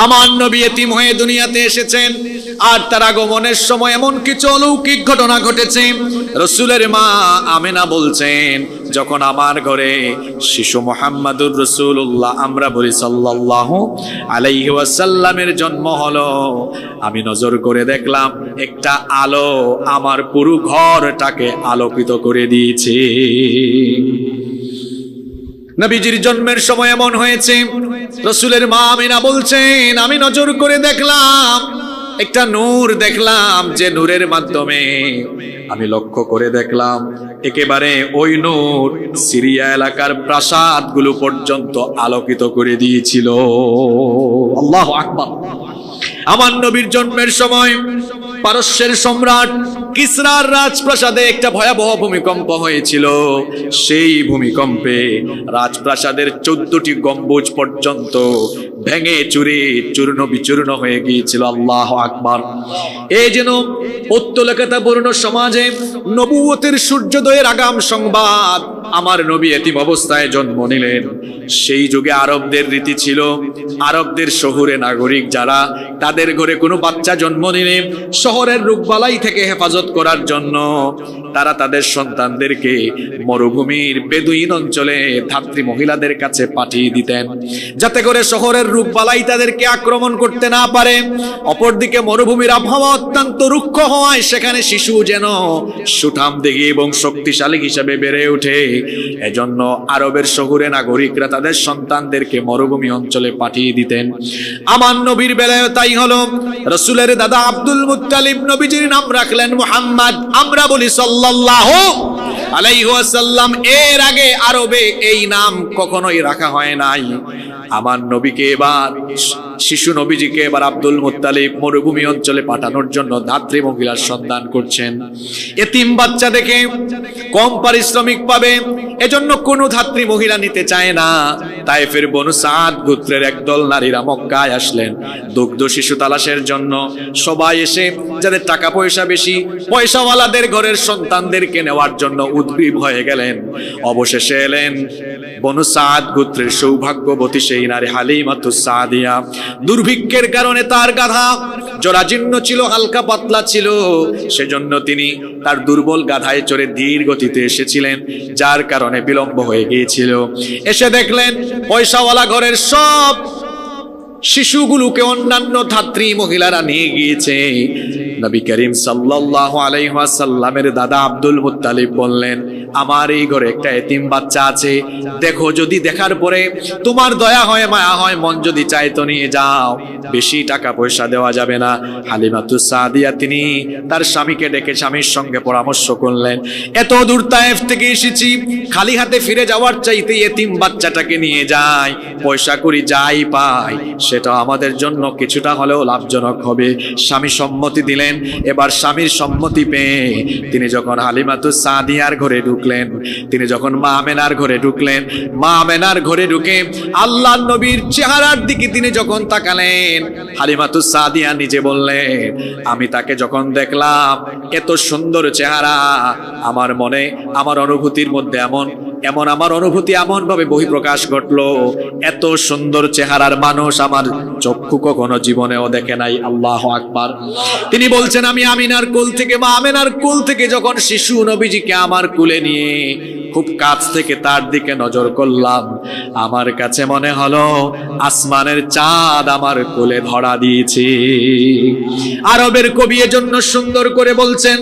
আমার নবী এতিম হয়ে দুনিয়াতে এসেছেন, আর তার আগমনের সময় এমন কিছু অলৌকিক ঘটনা ঘটেছে। রাসূলের মা আমেনা বলছেন, যখন আমার ঘরে শিশু মুহাম্মাদুর রাসূলুল্লাহ, আমরা বলি সাল্লাল্লাহু আলাইহি ওয়াসাল্লামের জন্ম হলো, আমি নজর করে দেখলাম একটা আলো আমার পুরো ঘরটাকে আলোকিত করে দিয়েছে। নবীজির জন্মের সময় এমন হয়েছে, রাসূলের মা আমিনা বলছেন, আমি নজর করে দেখলাম একটা নূর দেখলাম, যে নূরের মাধ্যমে আমি লক্ষ্য করে দেখলাম একেবারে ওই নূর সিরিয়া এলাকার প্রাসাদগুলো পর্যন্ত আলোকিত করে দিয়েছিল। আল্লাহু আকবার। আমার নবীর জন্মের সময় পারস্যের সম্রাট কিসরার রাজপ্রাসাদে একটা ভয়াবহ ভূমিকম্প হয়েছিল। সেই ভূমিকম্পে রাজপ্রাসাদের 14টি গম্বুজ পর্যন্ত ভেঙে চুরে চূর্ণ বিচূর্ণ হয়ে গিয়েছিল। আল্লাহু আকবার। এই যেন উত্তলকতাপূর্ণ সমাজে নবুয়তের সূর্যোদয়ের আগাম সংবাদ। আমার নবী এতিম অবস্থায় জন্ম নিলেন। সেই যুগে আরবদের রীতি ছিল, আরবদের শহুরে নাগরিক যারা, তাদের ঘরে কোনো বাচ্চা জন্ম নিলে শহরের রোগবালাই থেকে হেফাজত করার জন্য তারা তাদের সন্তানদেরকে মরুভূমির বেদুইন অঞ্চলে ধাত্রী মহিলাদের কাছে পাঠিয়ে দিতেন, যাতে করে শহরের রোগবালাই তাদেরকে আক্রমণ করতে না পারে। অপরদিকে মরুভূমির আবহাওয়া অত্যন্ত রুক্ষ হওয়ায় সেখানে শিশু যেন সুঠামদেহী এবং শক্তিশালী হিসেবে বেড়ে ওঠে। এজন্য আরবের শহুরে নাগরিকরা তাদের সন্তানদেরকে মরুভূমি অঞ্চলে পাঠিয়ে দিতেন। আমার নবীর বেলায় তাই হলো। রাসূলের দাদা আব্দুল মুত্তালিব নবীজির নাম রাখলেন মুহাম্মদ। আমরা বলি সাল্লাল্লাহু আলাইহি ওয়াসাল্লাম। এর আগে আরবে এই নাম কখনোই রাখা হয় নাই। আমার নবীকে এবার, শিশু নবীজিকে এবার আব্দুল মুত্তালিব মরুভূমি অঞ্চলে পাঠানোর জন্য ধাত্রী মহিলার সন্ধান করছেন। এতিম বাচ্চা দেখে কম পারিশ্রমিক পাবে, এজন্য কোনো ধাত্রী মহিলা নিতে চায় না। তায়েফের বনু সাদ গোত্রের একদল নারীরা মক্কায় আসলেন দুগ্ধ শিশু তালাশের জন্য। সবাই এসে যাদের টাকা পয়সা বেশি, পয়সাওয়ালাদের ঘরের সন্তানদেরকে নেওয়ার জন্য উদ্গ্রীব হয়ে গেলেন। অবশেষে এলেন বনু সাদ গোত্রের সৌভাগ্যবতী সেই নারী হালিমাতুস সাদিয়া। দুর্ভিক্ষের কারণে তার গাধা জরাজীর্ণ ছিল, হালকা পাতলা ছিল, সেজন্য তিনি তার দুর্বল গাধায় চড়ে ধীর গতিতে এসেছিলেন, যার কারণে বিলম্ব হয়ে গিয়েছিল। এসে দেখলেন পয়সাওয়ালা ঘরের সব শিশুগুলোকে অন্যান্য ধাত্রী মহিলারা নিয়ে গিয়েছে। নবী করিম সাল্লাল্লাহু আলাইহি ওয়াসাল্লামের দাদা আব্দুল মুত্তালিব বললেন, আমার এই ঘরে একটা এতিম বাচ্চা আছে, দেখো যদি দেখার পরে তোমার দয়া হয়, মায়া হয়, মন যদি চায় তো নিয়ে যাও, বেশি টাকা পয়সা দেওয়া যাবে না। হালিমাতুস সাদিয়া তিনি তার স্বামীকে ডেকে স্বামীর সঙ্গে পরামর্শ করলেন, এত দূর তায়েফ থেকে এসেছি, খালি হাতে ফিরে যাওয়ার চাইতে এতিম বাচ্চাটাকে নিয়ে যাই, পয়সা করি যাই পাই সেটা আমাদের জন্য কিছুটা হলেও লাভজনক হবে। স্বামী সম্মতি দিলেন। এবার স্বামীর সম্মতি পেয়ে তিনি যখন হালিমাতুস সাদিয়ার ঘরে ঢুকলেন, তিনি যখন মা আমেনার ঘরে ঢুকলেন, মা আমেনার ঘরে ঢুকে আল্লাহর নবীর চেহারার দিকে তিনি যখন তাকালেন, হালিমাতুস সাদিয়া নিজে বললেন, আমি তাকে যখন দেখলাম এত সুন্দর চেহারা, আমার মনে, আমার অনুভূতির মধ্যে এমন আমার অনুভূতি এমন ভাবে বহিঃপ্রকাশ ঘটলো, এত সুন্দর চেহারার মানুষ আমার চক্ষু কখনো জীবনেও দেখে নাই। আল্লাহু আকবার। তিনি বলছেন, আমি আমিনার কোল থেকে, মা আমিনার কোল থেকে যখন শিশু নবীজিকে আমার কোলে নিয়ে খুব কাছ থেকে তার দিকে নজর করলাম, আমার কাছে মনে হলো আসমানের চাঁদ আমার কোলে ধরা দিয়েছে। আরবের কবি এজন্য সুন্দর করে বলছেন,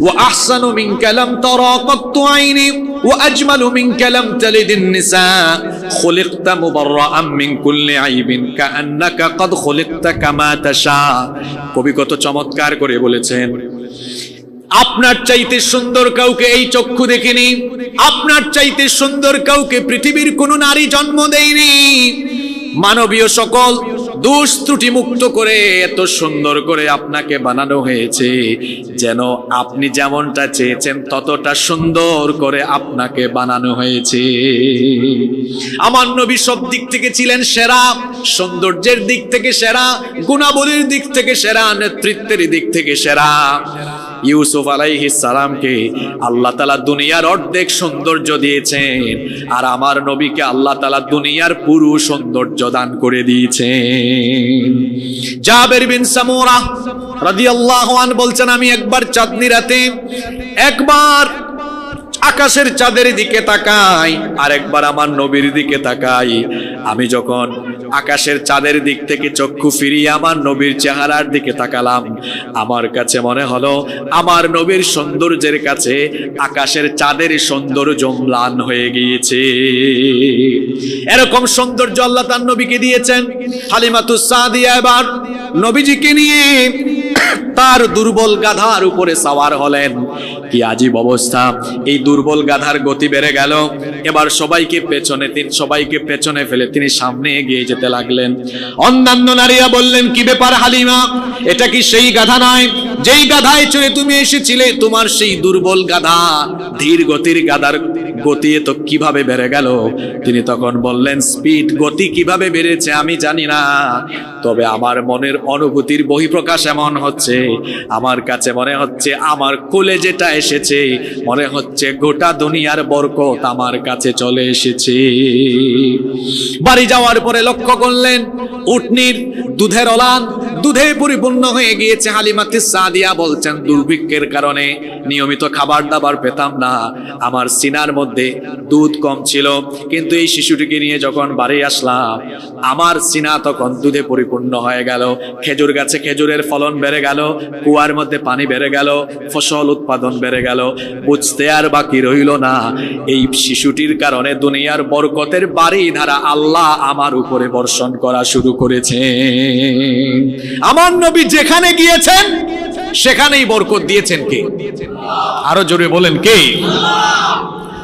ওয়া আহসানু মিনকা লাম তারা কাত্তু আইনি ওয়া আজমালু মিনকা লাম তালিদিন নিসা খুলিকতা মুবাররাআন মিন কুল্লি আইবিন কাআন্নাকা ক্বাদ খুলিকতা কামা তাশা। কবি কত চমৎকার করে বলেছেন, আপনার চাইতে সুন্দর কাউকে এই চক্ষু দেখিনি, আপনার চাইতে সুন্দর কাউকে পৃথিবীর কোন নারী জন্ম দেয়নি। মানবীয় সকল দোষ ত্রুটি মুক্ত করে এত সুন্দর করে আপনাকে বানানো হয়েছে, যেন আপনি যেমনটা চেয়েছেন ততটা সুন্দর করে আপনাকে বানানো হয়েছে। আমার নবী সব দিক থেকে ছিলেন সেরা, সৌন্দর্যের দিক থেকে সেরা, গুণাবলীর দিক থেকে সেরা, নেতৃত্বের দিক থেকে সেরা। ইউসুফ আলাইহিস সালামকে আল্লাহ তাআলা দুনিয়ার অর্ধেক সৌন্দর্য দিয়েছেন, আর আমার নবীকে আল্লাহ তাআলা দুনিয়ার পুরো সৌন্দর্য দান করে দিয়েছেন। জাবের বিন সামুরা রাদিয়াল্লাহু আনহু বলছেন, আমি একবার চাঁদনি রাতে একবার আকাশের চাঁদের দিকে তাকাই, আর একবার আমার নবীর দিকে তাকাই। আমি যখন আকাশের চাঁদের দিক থেকে চক্ষু ফিরিয়ে আমার নবীর চেহারার দিকে তাকালাম, আমার কাছে মনে হলো আমার নবীর সৌন্দর্যের কাছে আকাশের চাঁদের সৌন্দর্য ম্লান হয়ে গিয়েছে। এরকম সৌন্দর্য আল্লাহ তার নবীকে দিয়েছেন। হালিমাতুস সাদিয়া এবার নবীজিকে নিয়ে তার দুর্বল গাধার উপরে সওয়ার হলেন। কি আজীব অবস্থা! এই দুর্বল গাধার গতি বেড়ে গেল। এবার সবাইকে পেছনে ফেলে তিনি সামনে এগিয়ে যেতে লাগলেন। অন্যান্য নারীরা বললেন, কি ব্যাপার হালিমা, এটা কি সেই গাধা নয় যেই গাধায় চড়ে তুমি এসেছিলে? তোমার সেই দুর্বল গাধা, ধীর গতির গাধার গতি তো কিভাবে বেড়ে গেল? তিনি তখন বললেন, স্পিড গতি কিভাবে বেড়েছে আমি জানি না, তবে আমার মনের অনুভূতির বহিঃপ্রকাশ এমন হচ্ছে, আমার কাছে মনে হচ্ছে আমার কোলে যেটা এসেছে, মনে হচ্ছে গোটা দুনিয়ার বরকত আমার কাছে চলে এসেছে। বাড়ি যাওয়ার পরে লক্ষ্য করলেন উটনির দুধের অলান দুধে পরিপূর্ণ হয়ে গিয়েছে। হালিমাতুস সাদিয়া বলছেন, দুর্ভিক্ষের কারণে নিয়মিত খাবার দাবার পেতাম না, আমার সিনার মধ্যে দুধ কম ছিল, কিন্তু এই শিশুটিকে নিয়ে যখন বাড়ি আসলাম আমার সিনা তখন দুধে পরিপূর্ণ হয়ে গেল। খেজুর গাছে খেজুরের ফলন বেড়ে গেল, কুয়ার মধ্যে পানি বেড়ে গেল, ফসল উৎপাদন বেড়ে গেল। বুঝতে আর বাকি রইল না, এই শিশুটির কারণে দুনিয়ার বরকতের বাড়ি ধারা আল্লাহ আমার উপরে বর্ষণ করা শুরু করেছে। আমার নবী যেখানে গিয়েছেন সেখানেই বরকত দিয়েছেন কে? আরো জোরে বলেন, কে?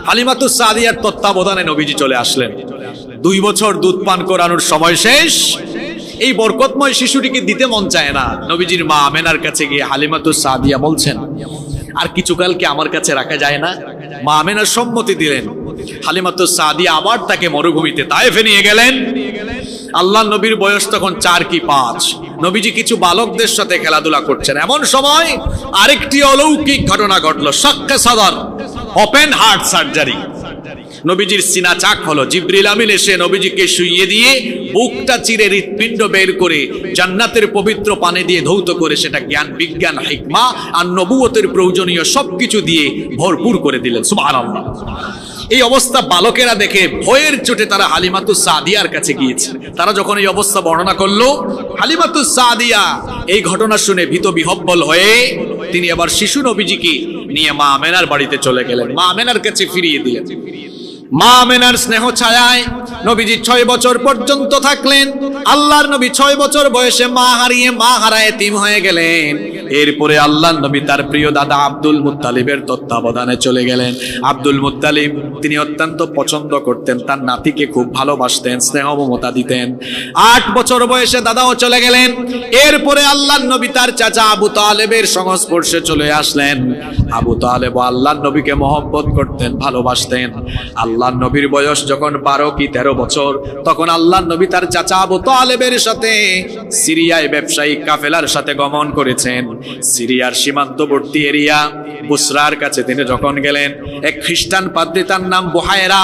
হালিমাতুস সাদিয়ার তত্ত্বাবধানে নবীজি চলে আসলেন। 2 বছর দুধ পান করানোর সময় শেষ। এই বরকতময় শিশুটিকে দিতে মন চায় না। নবীজির মা আমেনার কাছে গিয়ে হালিমাতুস সাদিয়া বলছেন, আর কিছুকাল কি আমার কাছে রাখা যায় না? মা আমেনার সম্মতি দিলেন। হালিমাতুস সাদিয়া আবার তাকে মরুভূমিতে তায়েফে নিয়ে গেলেন। আল্লাহ নবীর বয়স তখন 4 কি 5। নবীজি কিছু বালকদের সাথে খেলাধুলা করছেন, এমন সময় আরেকটি অলৌকিক ঘটনা ঘটলো। শাক্কে সাদর, ওপেন হার্ট সার্জারি। নবীজির সিনা চাক হলো। জিবরিল আমিন এসে নবীজিকে শুইয়ে দিয়ে বুকটা চিরে হৃৎপিণ্ড বের করে জান্নাতের পবিত্র পানি দিয়ে ধৌত করে সেটা জ্ঞান বিজ্ঞান হিকমা আর নবুয়তের প্রয়োজনীয় সবকিছু দিয়ে ভরপুর করে দিলেন। সুবহানাল্লাহ। এই অবস্থা বালকেরা দেখে ভয়ের চোটে তারা হালিমাতুস সাদিয়ার কাছে গিয়েছে। তারা যখন এই অবস্থা বর্ণনা করলো, হালিমাতুস সাদিয়া এই ঘটনা শুনে ভীত বিহব্বল হয়ে তিনি আবার শিশু নবীজিকে নিয়ে মা আমেনার বাড়িতে চলে গেলেন। মা আমেনার কাছে ফিরিয়ে দিলেন। মা আমেনার স্নেহ ছায়ায় নবীজি 6 বছর পর্যন্ত থাকলেন। আল্লাহর নবী 6 বছর বয়সে মা হারা এতিম হয়ে গেলেন। এরপরে আল্লাহর নবী তার প্রিয় দাদা আব্দুল মুত্তালিবের তত্ত্বাবধানে চলে গেলেন। আব্দুল মুত্তালিব তিনি অত্যন্ত পছন্দ করতেন, তার নাতিকে খুব ভালোবাসতেন, স্নেহ মমতা দিতেন। 8 বছর বয়সে দাদাও চলে গেলেন। এরপরে আল্লাহর নবী তার চাচা আবু তালেবের সংস্পর্শে চলে আসলেন। আবু তালেব আল্লাহর নবীকে মহব্বত করতেন, ভালোবাসতেন। আল্লাহর নবীর বয়স যখন 12 কি 13 বছর, তখন আল্লাহর নবী তার চাচা আবু তালেবের সাথে সিরিয়ায় ব্যবসায়িক কাফেলার সাথে গমন করেছেন। সিরিয়ার সীমান্তবর্তী এরিয়া বুসরার কাছে তিনি যখন গেলেন, এক খ্রিস্টান পাদ্রী, তার নাম বুহায়রা,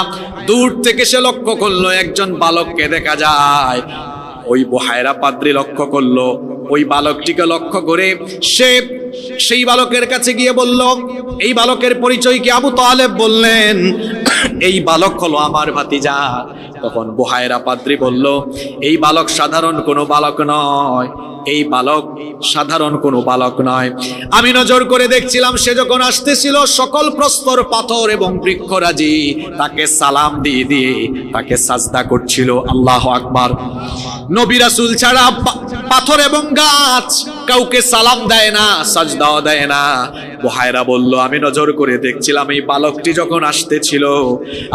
দূর থেকে সে লক্ষ্য করলো একজন বালককে দেখা যায়। ওই বুহায়রা পাদ্রী লক্ষ্য করলো, ওই বালকটিকে লক্ষ্য করে সে সেই বালকের কাছে গিয়ে বলল, এই বালকের পরিচয় কি? আবু তালেব বললেন, এই বালক হলো আমার ভাতিজা। তখন বুহায়রা পাদ্রী বলল, এই বালক সাধারণ কোনো বালক নয়, এই বালক সাধারণ কোনো বালক নয়। আমি নজর করে দেখছিলাম, সে যখন আসতেছিল সকল প্রস্তর পাথর এবং বৃক্ষরাজি তাকে সালাম দিয়ে দিয়ে তাকে সাজদা করছিল। আল্লাহু আকবার। নবী রাসূল ছাড়া পাথর এবং গাছ কাউকে সালাম দেয় না, সাজদাও দেয় না। বুহায়রা বলল, আমি নজর করে দেখছিলাম, এই বালকটি যখন আসতেছিল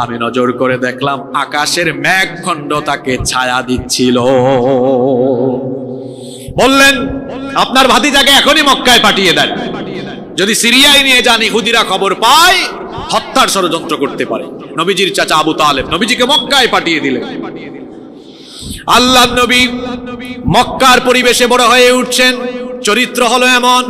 আমি নজর করে দেখলাম আকাশের মেঘখণ্ড তাকে ছায়া দিচ্ছিল। বললেন, আপনার ভাতিজাকে এখনই মক্কায় পাঠিয়ে দেন, যদি সিরিয়ায় নিয়ে যান ইহুদিরা খবর পায় হত্যার ষড়যন্ত্র করতে পারে। নবীজির চাচা আবু তালেব নবীজিকে মক্কায় পাঠিয়ে দিলেন। আল্লাহর নবী মক্কার পরিবেশে বড় হয়ে উঠছেন। চরিত্র হলো এমন,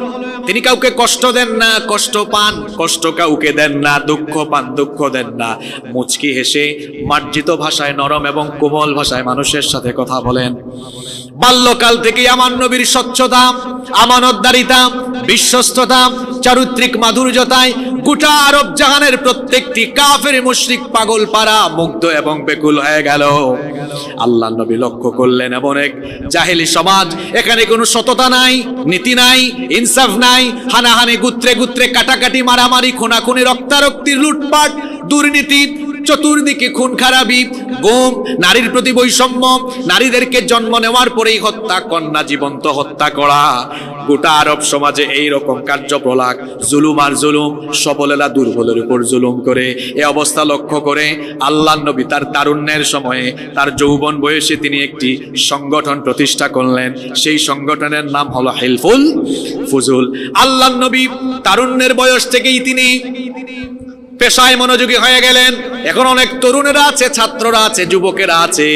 তিনি কাউকে কষ্ট দেন না, কষ্ট পান, কষ্ট কাউকে দেন না, দুঃখ পান, দুঃখ দেন না। মুচকি হেসে মার্জিত ভাষায়, নরম এবং কোমল ভাষায় মানুষের সাথে কথা বলেন। বাল্যকাল থেকেই আমার নবীর স্বচ্ছতা, আমানতদারিতা, বিশ্বস্ততা, চারিত্রিক মাধুর্যতায় গোটা আরব জাহানের প্রত্যেকটি কাফের মুশরিক পাগল পারা মুগ্ধ এবং বেকুল হয়ে গেল। আল্লাহ নবী লক্ষ্য করলেন এমন এক জাহেলি সমাজ, এখানে কোনো সততা নাই, নীতি নাই, ইনসাফ নাই, হানাহানি, গুত্রে গুত্রে কাটাকাটি, মারামারি, খুনাখুনি, রক্তারক্তি, লুটপাট, দুর্নীতি, চতুর্দিকে খুন খারাপি, গুম, নারীর প্রতি বৈষম্য, নারীদেরকে জন্ম নেওয়ার পরেই হত্যা, কন্যা জীবন্ত হত্যা করা। গোটা আরব সমাজে এই রকম কার্যপ্রলাপ, জুলুম আর জুলুম, সবলেরা দুর্বলের উপর জুলুম করে। এই অবস্থা লক্ষ্য করে আল্লাহর নবী তার তারুণ্যের সময়ে, তার যৌবন বয়সে তিনি একটি সংগঠন প্রতিষ্ঠা করলেন। সেই সংগঠনের নাম হলো হিলফুল ফুজুল। আল্লাহর নবী তারুণ্যের বয়স থেকেই তিনি পেশায় মনোযোগী হয়ে গেলেন। এখন অনেক তরুণেরা আছে, ছাত্ররা আছে, যুবকেরা আছে,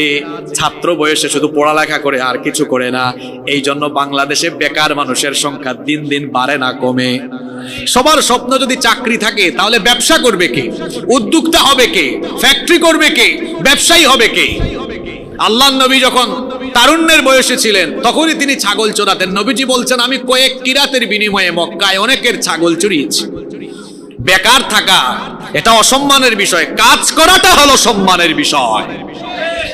ছাত্র বয়সে শুধু পড়ালেখা করে আর কিছু করে না। এই জন্য বাংলাদেশে বেকার মানুষের সংখ্যা দিন দিন বাড়ে না কমে। সবার স্বপ্ন যদি চাকরি থাকে, তাহলে ব্যবসা করবে কে? উদ্যোক্তা হবে কে? ফ্যাক্টরি করবে কে? ব্যবসায়ী হবে কে? আল্লাহর নবী যখন তারুণ্যের বয়সে ছিলেন, তখনই তিনি ছাগল চোরাতেন। নবীজি বলছেন, আমি কয়েক কিরাতের বিনিময়ে মক্কায় অনেকের ছাগল চুরিয়েছি। বেকার থাকা এটা অসম্মানের বিষয়, কাজ করাটা হলো সম্মানের বিষয়।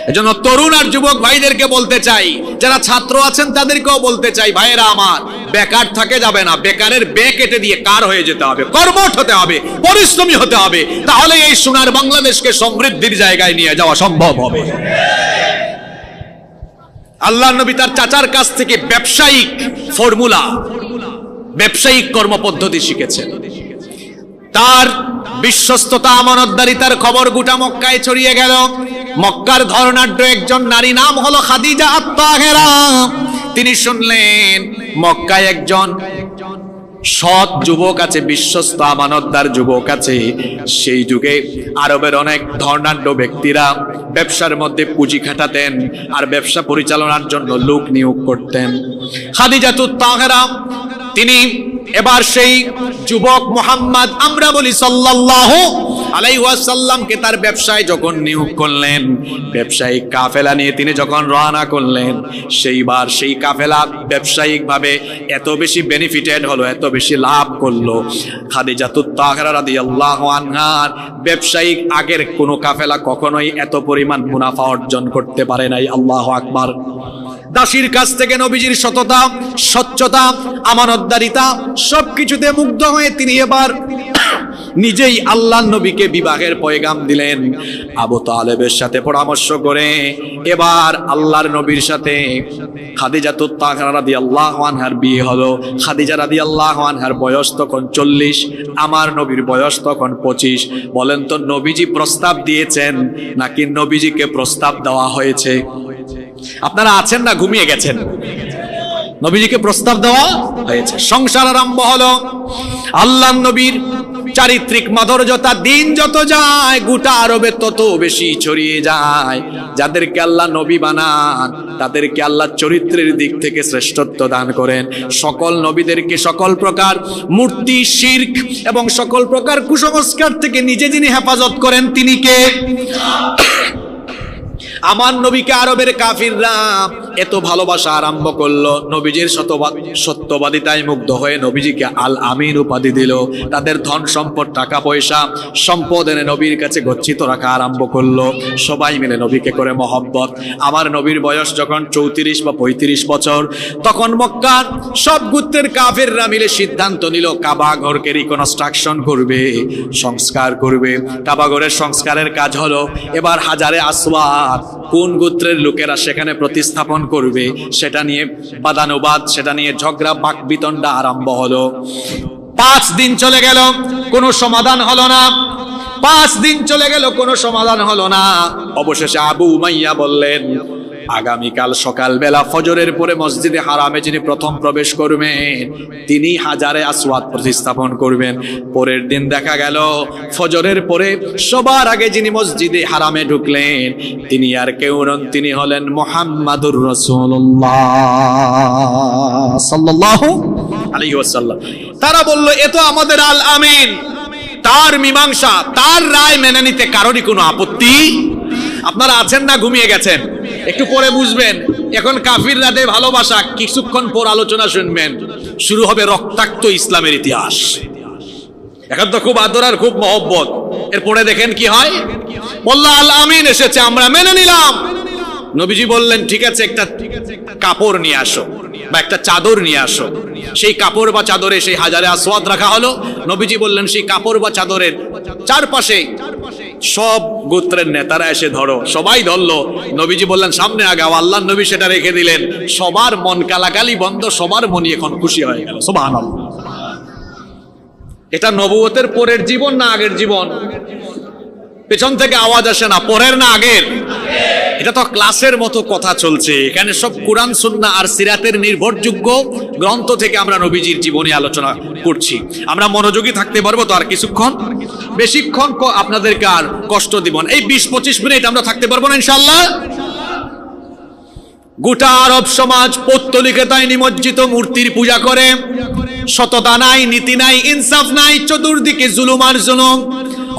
এজন্য তরুণ আর যুবক ভাইদেরকে বলতে চাই, যারা ছাত্র আছেন তাদেরকেও বলতে চাই, ভাইয়েরা আমার, বেকার থাকে যাবে না। বেকারের বে কেটে দিয়ে কার হয়ে যেতে হবে, কর্মঠ হতে হবে, পরিশ্রমী হতে হবে। তাহলে এই সোনার বাংলাদেশকে সমৃদ্ধির জায়গায় নিয়ে যাওয়া সম্ভব হবে। আল্লাহর নবী তার চাচার কাছ থেকে ব্যবসায়িক ফর্মুলা, ব্যবসায়িক কর্মপদ্ধতি শিখেছেন। তার বিশ্বস্ততা, আমানতদারিতার খবর গোটা মক্কায় ছড়িয়ে গেল। মক্কার ধর্নাঢ্য একজন নারী, নাম হলো খাদিজা আত-তাহেরা। তিনি শুনলেন মক্কায় একজন সৎ যুবক আছে, বিশ্বস্ত আমানতদার যুবক আছে। সেই যুগে আরবের অনেক ধর্নাঢ্য ব্যক্তিরা ব্যবসার মধ্যে পুঁজি খাটাতেন আর ব্যবসা পরিচালনার জন্য লোক নিয়োগ করতেন। খাদিজাতুত তাহেরা তিনি এবার সেই যুবক মুহাম্মদ, আমরা বলি সাল্লাল্লাহু আলাইহি ওয়াসাল্লামকে তার ব্যবসায় যখন নিয়োগ করলেন, ব্যবসায়িক কাফেলা নিয়ে তিনি যখন রওনা করলেন, সেইবার সেই কাফেলা ব্যবসায়িকভাবে এত বেশি বেনিফিটেড হলো, এত বেশি লাভ করলো। খাদিজাতুত তাহেরা রাদিয়াল্লাহু আনহার ব্যবসায়িক আগের কোনো কাফেলা কখনোই এত পরিমাণ মুনাফা অর্জন করতে পারে নাই। আল্লাহু আকবার। দাসীর কাছ থেকে নবীজির সততা, স্বচ্ছতা, আমানতদারিতা সবকিছুতে মুগ্ধ হয়ে তিনি এবার নিজেই আল্লাহর নবীকে বিবাহের পয়গাম দিলেন। আবু তালেবের সাথে পরামর্শ করে এবার আল্লাহর নবীর সাথে খাদিজাতুত তাহেরা রাদিয়াল্লাহু আনহার বিয়ে হলো। খাদিজা রাদিয়াল্লাহু আনহার বয়স তখন 40, আমার নবীর বয়স তখন 25। বলেন তো, নবীজি প্রস্তাব দিয়েছেন নাকি নবীজিকে প্রস্তাব দেওয়া হয়েছে? আপনারা আছেন না ঘুমিয়ে গেছেন? নবীজিকে প্রস্তাব দেওয়া হয়েছে। সংসার আরম্ভ হলো। আল্লাহর নবীর চারিত্রিক মাধুর্যতা দিন যত যায় গোটা আরবে তত বেশি ছড়িয়ে যায়। যাদেরকে আল্লাহ নবী বানান তাদেরকে আল্লাহ চরিত্রের দিক থেকে শ্রেষ্ঠত্ব দান করেন। সকল নবীদেরকে সকল প্রকার মূর্তি, শিরক এবং সকল প্রকার কুসংস্কার থেকে নিজে যিনি হেফাজত করেন তিনি কে? আমার নবীকে আরবের কাফিররা এত ভালোবাসা আরম্ভ করলো, নবীজির সত্যবাদিতায় মুগ্ধ হয়ে নবীজিকে আল আমিন উপাধি দিল। তাদের ধন সম্পদ, টাকা পয়সা, সম্পদ এনে নবীর কাছে গচ্ছিত রাখা আরম্ভ করলো। সবাই মিলে নবীকে করে মহব্বত। আমার নবীর বয়স যখন 34 বা 35 বছর, তখন মক্কার সব গোত্রের কাফিররা মিলে সিদ্ধান্ত নিল কাবা ঘরকে রিকনস্ট্রাকশন করবে, সংস্কার করবে। কাবা ঘরের সংস্কারের কাজ হলো এবার হাজারে আসওয়াদ কোন গোত্রের লোকেরা সেখানে প্রতিস্থাপন করবে সেটা নিয়ে বাদানুবাদ, সেটা নিয়ে ঝগড়া, বাকবিতণ্ডা আরম্ভ হলো। 5 দিন চলে গেল, কোনো সমাধান হলো না। 5 দিন চলে গেল, কোনো সমাধান হলো না। অবশেষে আবু উমাইয়া বললেন, আগামীকাল সকালবেলা ফজরের পরে মসজিদে হারামে যিনি প্রথম প্রবেশ করবেন তিনি হাজারে আসওয়াদ প্রতিস্থাপন করবেন। পরের দিন দেখা গেল ফজরের পরে সবার আগে যিনি মসজিদে হারামে ঢুকলেন তিনি আর কেউ নন, তিনি হলেন মুহাম্মাদুর রাসূলুল্লাহ সাল্লাল্লাহু আলাইহি ওয়াসাল্লাম। তারা বলল এ তো আমাদের আল আমিন, তার মীমাংসা, তার রায় মেনে নিতে কারোরই কোনো আপত্তি। আপনারা আছেন না ঘুমিয়ে গেছেন? একটু পরে বুঝবেন। এখন কাফির রাতে ভালোবাসা, কিছুক্ষণ পর আলোচনা শুনবেন, শুরু হবে রক্তাক্ত ইসলামের ইতিহাস। এখন তো খুব আদর আর খুব মহব্বত, এরপরে দেখেন কি হয়। বলল আল আমিন এসেছে, আমরা মেনে নিলাম। নবীজি বললেন ঠিক আছে, একটা কাপড় নিয়ে আসো বা একটা চাদর নিয়ে আসো। সেই কাপড় বা চাদরে সেই হাজারে আসওয়াদ রাখা হলো। নবীজি বললেন সেই কাপড় বা চাদরের চারপাশে সব গোত্রের নেতারা এসে ধরো। সবাই ধরলো। নবীজি বললেন সামনে আগাও। আল্লাহ নবী সেটা রেখে দিলেন। সবার মন কালাকালি বন্ধ, সবার মনই এখন খুশি হয়ে গেল। সুবহানাল্লাহ। এটা নবুয়তের পরের জীবন না আগের জীবন? পেছন থেকে আওয়াজ আসে না, পরের না আগের? এটা তো ক্লাসের মতো কথা চলছে। এখানে সব কোরআন সুন্নাহ আর সিরাতের নির্ভরযোগ্য গ্রন্থ থেকে আমরা নবীজির জীবনী আলোচনা করছি। আমরা মনোযোগী থাকতে পারবো তো? আর কিছুক্ষণ, বেশিক্ষণ আপনাদেরকে আর কষ্ট দিব না। এই 20-25 মিনিট আমরা থাকতে পারবো না ইনশাআল্লাহ? গোটা আরব সমাজ পৌত্তলিকতায় নিমজ্জিত, মূর্তির পূজা করে, সততা নাই, নীতি নাই, ইনসাফ নাই, চতুর্দিকে জুলুম আর জুলুম,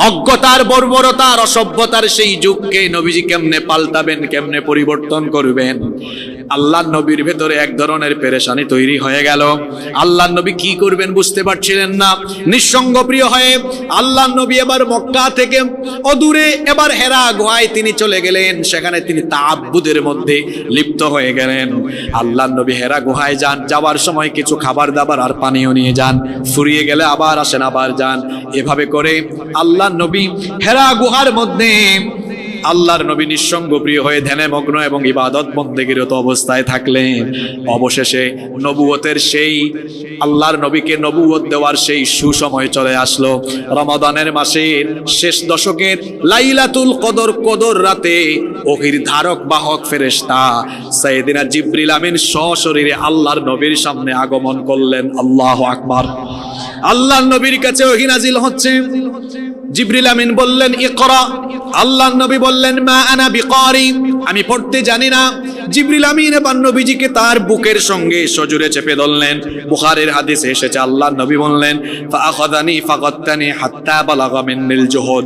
অজ্ঞতার বর্বরতার অসভ্যতার সেই যুগকে নবীজি কেমনে পাল্টাবেন, কেমনে পরিবর্তন করবেন? আল্লাহ নবীর ভেতরে এক ধরনের পেরেশানি তৈরি হয়ে গেল। আল্লাহ নবী কি করবেন বুঝতে পারছিলেন না। নিঃসঙ্গ প্রিয় হয়ে আল্লাহ নবী এবার মক্কা থেকে অদূরে এবার হেরা গুহায় তিনি চলে গেলেন। সেখানে তিনি তাআব্বুদের মধ্যে লিপ্ত হয়ে গেলেন। আল্লাহ নবী হেরা গুহায় যান, যাওয়ার সময় কিছু খাবার দাবার আর পানীয় নিয়ে যান, ফুরিয়ে গেলে আবার আসেন, আবার যান। এভাবে করে আল্লাহ নবী হেরা গুহার মধ্যে আল্লাহর নবী নিঃসঙ্গ প্রিয় হয়ে ধ্যানে মগ্ন এবং ইবাদত বন্দেগীরত অবস্থায় থাকলেন। অবশেষে নবুয়তের সেই আল্লাহর নবীকে নবুয়ত দেওয়ার সেই সুসময় চলে আসলো। রমাদানের মাসের শেষ দশকের লাইলাতুল কদর, কদর রাতে ওহীর ধারক বাহক ফেরেশতা সাইয়েদিনা জিবরিল আমিন সশরীরে আল্লাহর নবীর সামনে আগমন করলেন। আল্লাহু আকবার। আল্লাহর নবীর কাছে ওহী নাজিল হচ্ছে। জিবরিল আমিন বললেন ইকরা। আল্লাহর নবী বললেন মা আনা বিকারি, আমি পড়তে জানি না। জিবরিল আমিন এবার নবীজিকে তার বুকের সঙ্গে সজোরে চেপে ধরলেন। বুখারীর হাদিসে এসেছে আল্লাহর নবী বললেন ফাআখাযানি ফাগাত্তানি হাত্তা বালাগা মিন্নিল জুহুদ,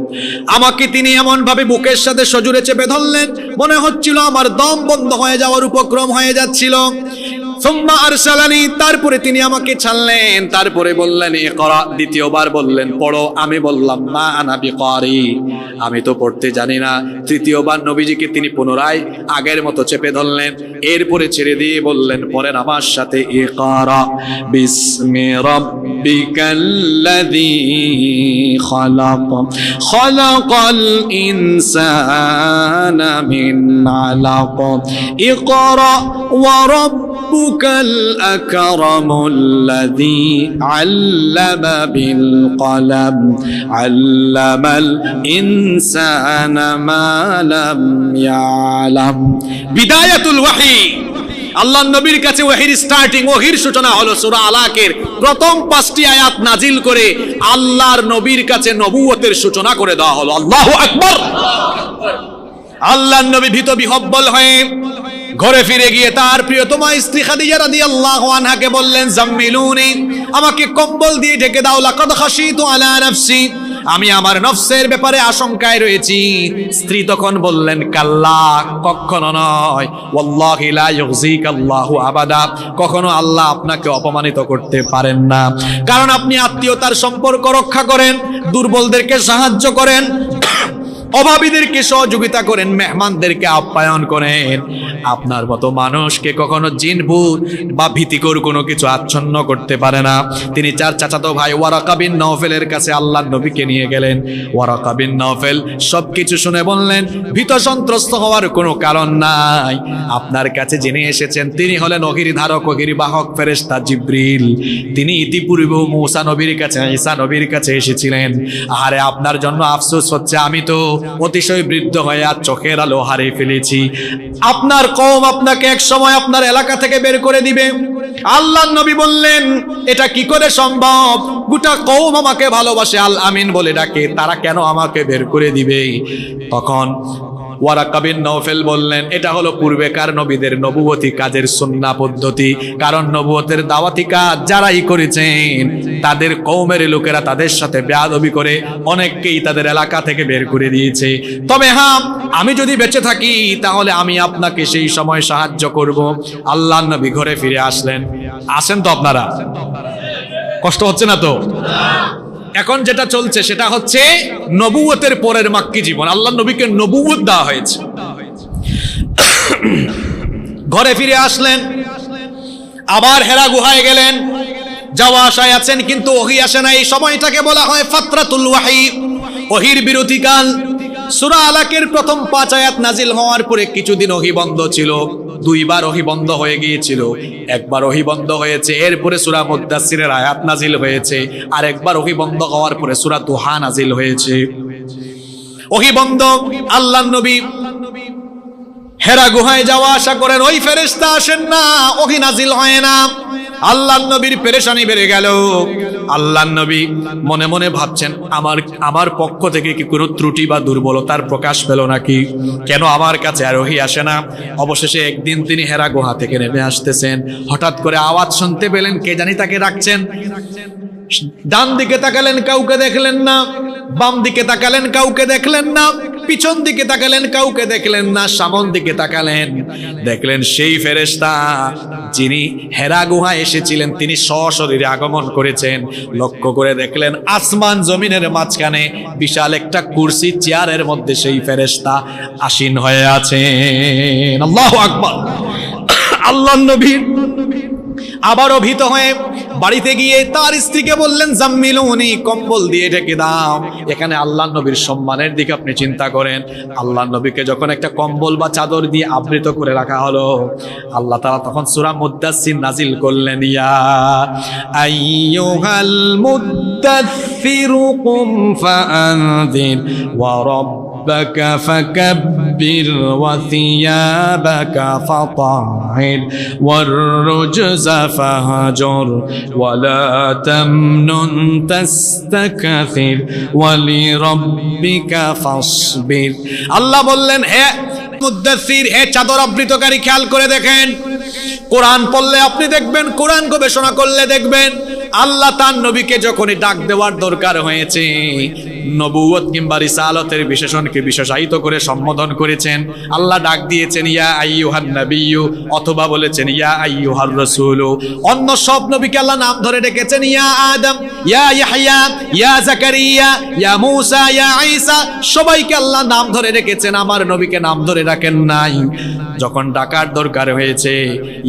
আমাকে তিনি এমন ভাবে বুকের সাথে সজোরে চেপে ধরলেন, মনে হচ্ছিল আমার দম বন্ধ হয়ে যাওয়ার উপক্রম হয়ে যাচ্ছিল। সুম্মা আরসালানি, তারপরে তিনি আমাকে ছাড়লেন। তারপরে বললেন ইকরা, দ্বিতীয়বার বললেন পড়ো। আমি বললাম মা আনা বিকারি, আমি তো পড়তে জানি না। তৃতীয়বার নবীজিকে তিনি পুনরায় আগের মতো চেপে ধরলেন। এরপরে ছেড়ে দিয়ে বললেন পড়েন আমার সাথে ইকরা বিসমি রাব্বিকাল্লাযী খালাক খালাকাল ইনসানা মিন আলাক ইকরা ওয়া রাব্বুকাল আকরামুল্লাযী আল্লামা বিল কলম আল্লামাল ইনসানা মা লাম ইয়ালাম। বিদায়াতুল ওয়াহী, আল্লাহর নবীর কাছে ওয়াহির স্টার্টিং, ওয়াহির সূচনা হলো সূরা আলাকের প্রথম 5টি আয়াত নাজিল করে আল্লাহর নবীর কাছে নবুয়তের সূচনা করে দেওয়া হলো। আল্লাহু আকবার। আল্লাহর নবী ভীত বিহব্বল হয়ে ঘরে ফিরে গিয়ে তার প্রিয়তমা স্ত্রী খাদিজা রাদিয়াল্লাহু আনহাকে বললেন জাম্মিলুনি, আমাকে কম্বল দিয়ে ঢেকে দাও। লাকাদ খাশিতু আলা নাফসি, আমি আমার নফসের ব্যাপারে আশঙ্কায় রয়েছি। স্ত্রী তখন বললেন কাল্লা, কখনো নয়। ওয়াল্লাহি লা ইউযিকাল্লাহু আবাদা, কখনো আল্লাহ আপনাকে অপমানিত করতে পারেন না। কারণ আপনি আত্মীয়তার সম্পর্ক রক্ষা করেন, দুর্বলদেরকে সাহায্য করেন, অভাবীদেরকে সহযোগিতা করেন, মেহমানদেরকে আপ্যায়ন করেন। আপনার মতো মানুষকে কখনো জিন ভূত বা ভীতিকর কোনো কিছু আচ্ছন্ন করতে পারে না। তিনি চার চাচাতো ভাই ওয়ারাকা বিন নওফেলের কাছে আল্লাহর নবীকে নিয়ে গেলেন। ওয়ারাকা বিন নওফেল সবকিছু শুনে বললেন ভীত সন্ত্রস্ত হওয়ার কোনো কারণ নাই। আপনার কাছে যিনি এসেছেন তিনি হলেন ওহীর ধারক, ওহীর বাহক ফেরেশতা জিবরিল। তিনি ইতিপূর্বেও মূসা নবীর কাছে, ঈসা নবীর কাছে এসেছিলেন। আরে আপনার জন্য আফসোস হচ্ছে, আমি তো অতিশয় বৃদ্ধ হয়ে আর চোখের আলো হারিয়ে ফেলেছি। আপনার কওম আপনাকে এক সময় আপনার এলাকা থেকে বের করে দিবে। আল্লাহর নবী বললেন এটা কি করে সম্ভব? গোটা কওম আমাকে ভালোবাসে, আল আমিন বলে ডাকে, তারা কেন আমাকে বের করে দিবে? তখন ওয়ারাকা বিন নওফেল বললেন, এটা হলো পূর্বেকার নবীদের নবুয়তি কাজের সুন্নাহ পদ্ধতি। কারণ নবুয়তের দাওয়াতি কাজ যারাই করেছেন তাদের কওমের লোকেরা তাদের সাথে বেয়াদবি করে অনেককেই তাদের এলাকা থেকে বের করে দিয়েছে। তবে হ্যাঁ, আমি যদি বেঁচে থাকি তাহলে আমি আপনাকে সেই সময় সাহায্য করব। আল্লাহর নবী ঘরে ফিরে আসলেন। আসেন তো আপনারা, কষ্ট হচ্ছে না তো? এখন যেটা চলছে সেটা হচ্ছে নবুয়তের পরের মাক্কি জীবন। আল্লাহর নবীকে নবুয়ত দেওয়া হয়েছে। ঘরে ফিরে আসলেন, আবার হেরা গুহায় গেলেন। যাওয়া আসায় আছেন কিন্তু ওহী আসে না। এই সময়টাকে বলা হয় ফাতরাতুল ওয়াহী, ওহীর বিরতিকাল। সূরা আলাকের প্রথম 5 আয়াত নাজিল হওয়ার পরে কিছুদিন ওহী বন্ধ ছিল। 2 বার ওহী বন্ধ হয়ে গিয়েছিল। একবার ওহী বন্ধ হয়েছে, এরপরে সূরা মুদ্দাসসিরের আয়াত নাজিল হয়েছে। আর একবার ওহী বন্ধ হওয়ার পরে সূরা দুহা নাজিল হয়েছে। ওহী বন্ধ, আল্লাহর নবী হেরা গুহায় যাওয়া আসা করেন, ওই ফেরেশতা আসেন না, ওহী নাজিল হয় না। আল্লাহর নবীর পেরেশানি বেড়ে গেল। আল্লাহর নবী মনে মনে ভাবছেন, আমার পক্ষ থেকে কি কোনো ত্রুটি বা দুর্বলতার প্রকাশ পেল নাকি? কেন আমার কাছে আর ওহী আসে না? অবশেষে একদিন তিনি হেরা গুহা থেকে নেমে আসতেছেন। হঠাৎ করে আওয়াজ শুনতে পেলেন, কে জানি তাকে ডাকছেন। ডান দিকে তাকালেন, কাউকে দেখলেন না। বাম দিকে তাকালেন, কাউকে দেখলেন না। পিছন দিকে তাকালেন, কাউকে দেখলেন না। সামন দিকে তাকালেন, দেখলেন সেই ফেরেশতা যিনি হেরা গুহায় এসেছিলেন তিনি সশরীরে আগমন করেছেন। লক্ষ্য করে দেখলেন আসমান জমিনের মাঝখানে বিশাল একটা কুরসি, চেয়ারের মধ্যে সেই ফেরেশতা আসীন হয়ে আছেন। আল্লাহু আকবার। আল্লাহর নবী আবারও ভীত হয়ে বাড়িতে গিয়ে তার স্ত্রীকে বললেন, জাম্মিলুনি, কম্বল দিয়ে ঢেকে দাও। এখানে আল্লাহর নবীর সম্মানের দিকে আপনি চিন্তা করেন। আল্লাহর নবীকে যখন একটা কম্বল বা চাদর দিয়ে আবৃত করে রাখা হলো, আল্লাহ তাআলা তখন সূরা মুদ্দাসসির নাজিল করলেন, ইয়া আইয়ুহাল মুদ্দাসসিরু কুম ফাআনযির ওয়া ربك فكبر وثيابك فطهر والرجز فهجر ولا تمنن تستكثر ولربك فاصبر। আল্লাহ বললেন, হে মুদ্দাসসির, হে চাদর আবৃতকারী, খেয়াল করে দেখেন, কোরআন পড়লে আপনি দেখবেন, কোরআন গবেষণা করলে দেখবেন, আল্লাহ তার নবীকে যখনই ডাক দেওয়ার দরকার হয়েছে, নবুয়ত কিংবা রিসালতের বিশেষণকে বিশেষায়িত করে সম্বোধন করেছেন। আল্লাহ ডাক দিয়েছেন ইয়া আইয়ুহান নাবিয়্যু, অথবা বলেছেন ইয়া আইয়ুহার রাসূলু। অন্য সব নবীকে আল্লাহ নাম ধরে ডেকেছেন, ইয়া আদম, ইয়া ইয়াহইয়া, ইয়া যাকারিয়া, ইয়া মূসা, ইয়া ঈসা, সবাইকে আল্লাহ নাম ধরে ডেকেছেন। আমার নবীকে নাম ধরে ডাকেন নাই। যখন ডাকার দরকার হয়েছে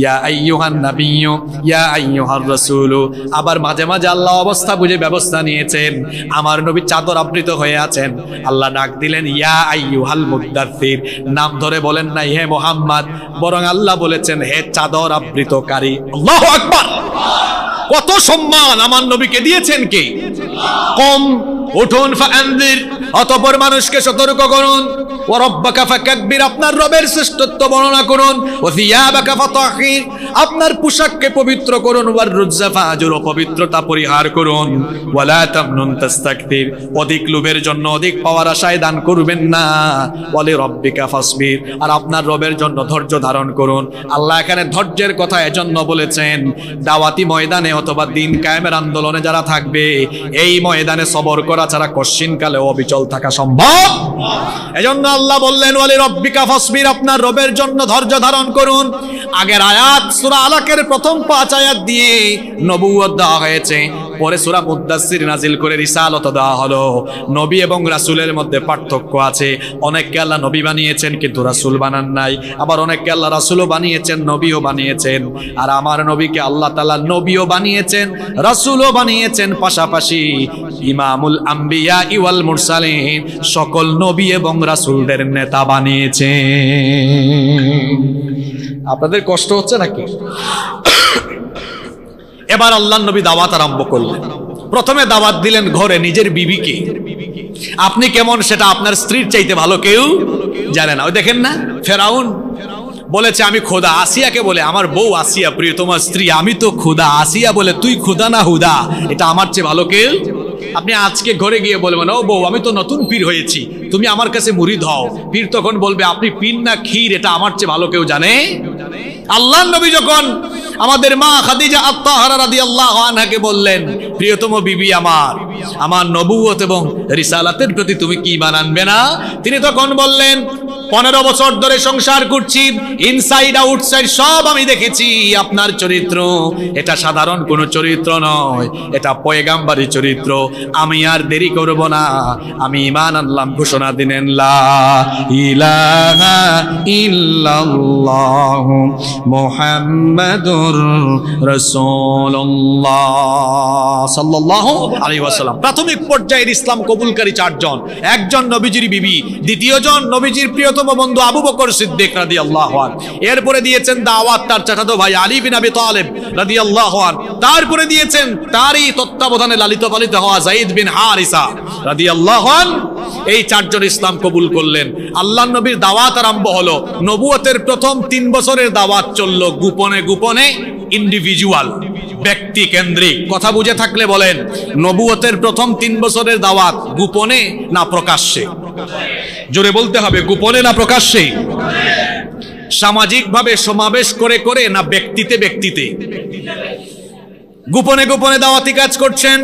ইয়া আইয়ুহান নাবিয়্যু, ইয়া আইয়ুহার রাসূলু। আবার মাঝে মাঝে আল্লাহ অবস্থা বুঝে ব্যবস্থা নিয়েছেন। আমার নবী চাদর আবৃত হয়ে আছেন, আল্লাহ ডাক দিলেন ইয়া আইয়ুহাল মুদ্দাসসির, নাম ধরে বলেন নাই হে মুহাম্মদ, বরং আল্লাহ বলেছেন হে চাদর আবৃতকারী। আল্লাহু আকবার। কত সম্মান আমার নবীকে দিয়েছেন কে? কম উঠুন, ফাআনযির, অতঃপর মানুষকে সতর্ক করুন। ওয়া রাব্বাকা ফাকাব্বির, আপনার রবের শ্রেষ্ঠত্ব বর্ণনা করুন। ওয়া সিয়াবাকা ফাতাহির, আপনার পোশাককে পবিত্র করুন। ওয়ার রুজা ফাজুর, পবিত্রতা পরিহার করুন। ওয়ালা তামনুন তাস্তাকবির, অধিক লোভের জন্য অধিক পাওয়ার আশায় দান করবেন না। ওয়ালি রাব্বিকা ফাসবির, আর আপনার রবের জন্য ধৈর্য ধারণ করুন। আল্লাহ এখানে ধৈর্যের কথা এজন্য বলেছেন, দাওয়াতি ময়দানে অথবা দিন কায়েমের আন্দোলনে যারা থাকবে, এই ময়দানে সবর করা ছাড়া কশ্চিনকালে অবিচল থাকা সম্ভব। এজন্য আল্লাহ বললেন ওয়ালি রাব্বিকা ফাসবির, আপনার রবের জন্য ধৈর্য ধারণ করুন। আগের আয়াত সূরা আলাকের প্রথম 5 আয়াত দিয়ে নবুয়ত দেওয়া হয়েছে, পরে সূরা মুদ্দাসসির নাজিল করে রিসালত দেওয়া হলো। নবী এবং রাসূলের মধ্যে পার্থক্য আছে। অনেককে আল্লাহ নবী বানিয়েছেন কিন্তু রাসূল বানান নাই, আবার অনেককে আল্লাহ রাসূলও বানিয়েছেন, নবীও বানিয়েছেন। আর আমার নবীকে আল্লাহ তাআলা নবীও বানিয়েছেন, রাসূলও বানিয়েছেন, পাশাপাশি ইমামুল আম্বিয়া ওয়াল মুরসালিন, সকল নবী এবং রাসূলদের নেতা বানিয়েছেন। আপনাদের কষ্ট হচ্ছে নাকি? এবার আল্লাহর নবী দাওয়াত আরম্ভ করলেন। প্রথমে দাওয়াত দিলেন ঘরে নিজের বিবিকে। আপনি কেমন সেটা আপনার স্ত্রীর চাইতে ভালো কেউ জানে না। ওই দেখেন না, ফেরাউন বলেছে আমি খোদা। আসিয়াকে বলে আমার বউ আসিয়া, প্রিয় তোমার স্ত্রী, আমি তো খোদা। আসিয়া বলে তুই খোদা না হুদা, এটা আমার চেয়ে ভালো কেউ আপনি আজকে ঘরে গিয়ে বলবেন, ও বউ আমি তো নতুন পীর হয়েছি, তুমি আমার কাছে মুরিদ হও। পীর তখন বলবে, আপনি পীর না ক্ষীর এটা আমার চেয়ে ভালো কেউ জানে? আল্লাহর নবী যখন আমাদের মা খাদিজা আত-তাহরা রাদিয়াল্লাহু আনহাকে বললেন, প্রিয়তম বিবি আমার নবুয়ত এবং রিসালাতের প্রতি তুমি কি ঈমান আনবে না? তিনি তখন বললেন, 15 বছর ধরে সংসার করছি, ইনসাইড আউটসাইড সব আমি দেখেছি। আপনার চরিত্র এটা সাধারণ কোনো চরিত্র নয়, এটা পয়গাম্বরী চরিত্র। আমি আর দেরি করব না, আমি ঈমান আনলাম। ঘোষণা দিলেন, লা ইলাহা ইল্লাল্লাহ মুহাম্মাদুর রাসূলুল্লাহ সাল্লাল্লাহু আলাইহি ওয়াসাল্লাম। প্রাথমিক পর্যায়ের ইসলাম কবুলকারী 4 জন, একজন নবীজির বিবি, দ্বিতীয়জন নবীজির প্রিয়তম বন্ধু আবু বকর সিদ্দিক রাদিয়াল্লাহু আনহু, এরপরে দিয়েছেন দাওয়াত তার চাচাতো ভাই আলী বিন আবি তালেব রাদিয়াল্লাহু আনহু, তারপরে দিয়েছেন তারই তত্ত্বাবধানে লালিত পালিত হওয়া যায়েদ বিন হারিসা রাদিয়াল্লাহু আনহু। এই 4 জন ইসলাম কবুল করলেন। আল্লাহর নবীর দাওয়াত আরম্ভ হলো। নবুয়তের প্রথম 3 বছরের দাওয়াত চলল গোপনে গোপনে, ইন্ডিভিজুয়াল, ব্যক্তি কেন্দ্রিক। কথা বুঝে থাকলে বলেন, নবুয়তের প্রথম 3 বছরের দাওয়াত গোপনে না প্রকাশ্যে? জোরে বলতে হবে, গোপনে না প্রকাশ্যে? সামাজিকভাবে সমাবেশ করে করে না ব্যক্তিতে ব্যক্তিতে? গোপনে গোপনে দাওয়াতি কাজ করছেন।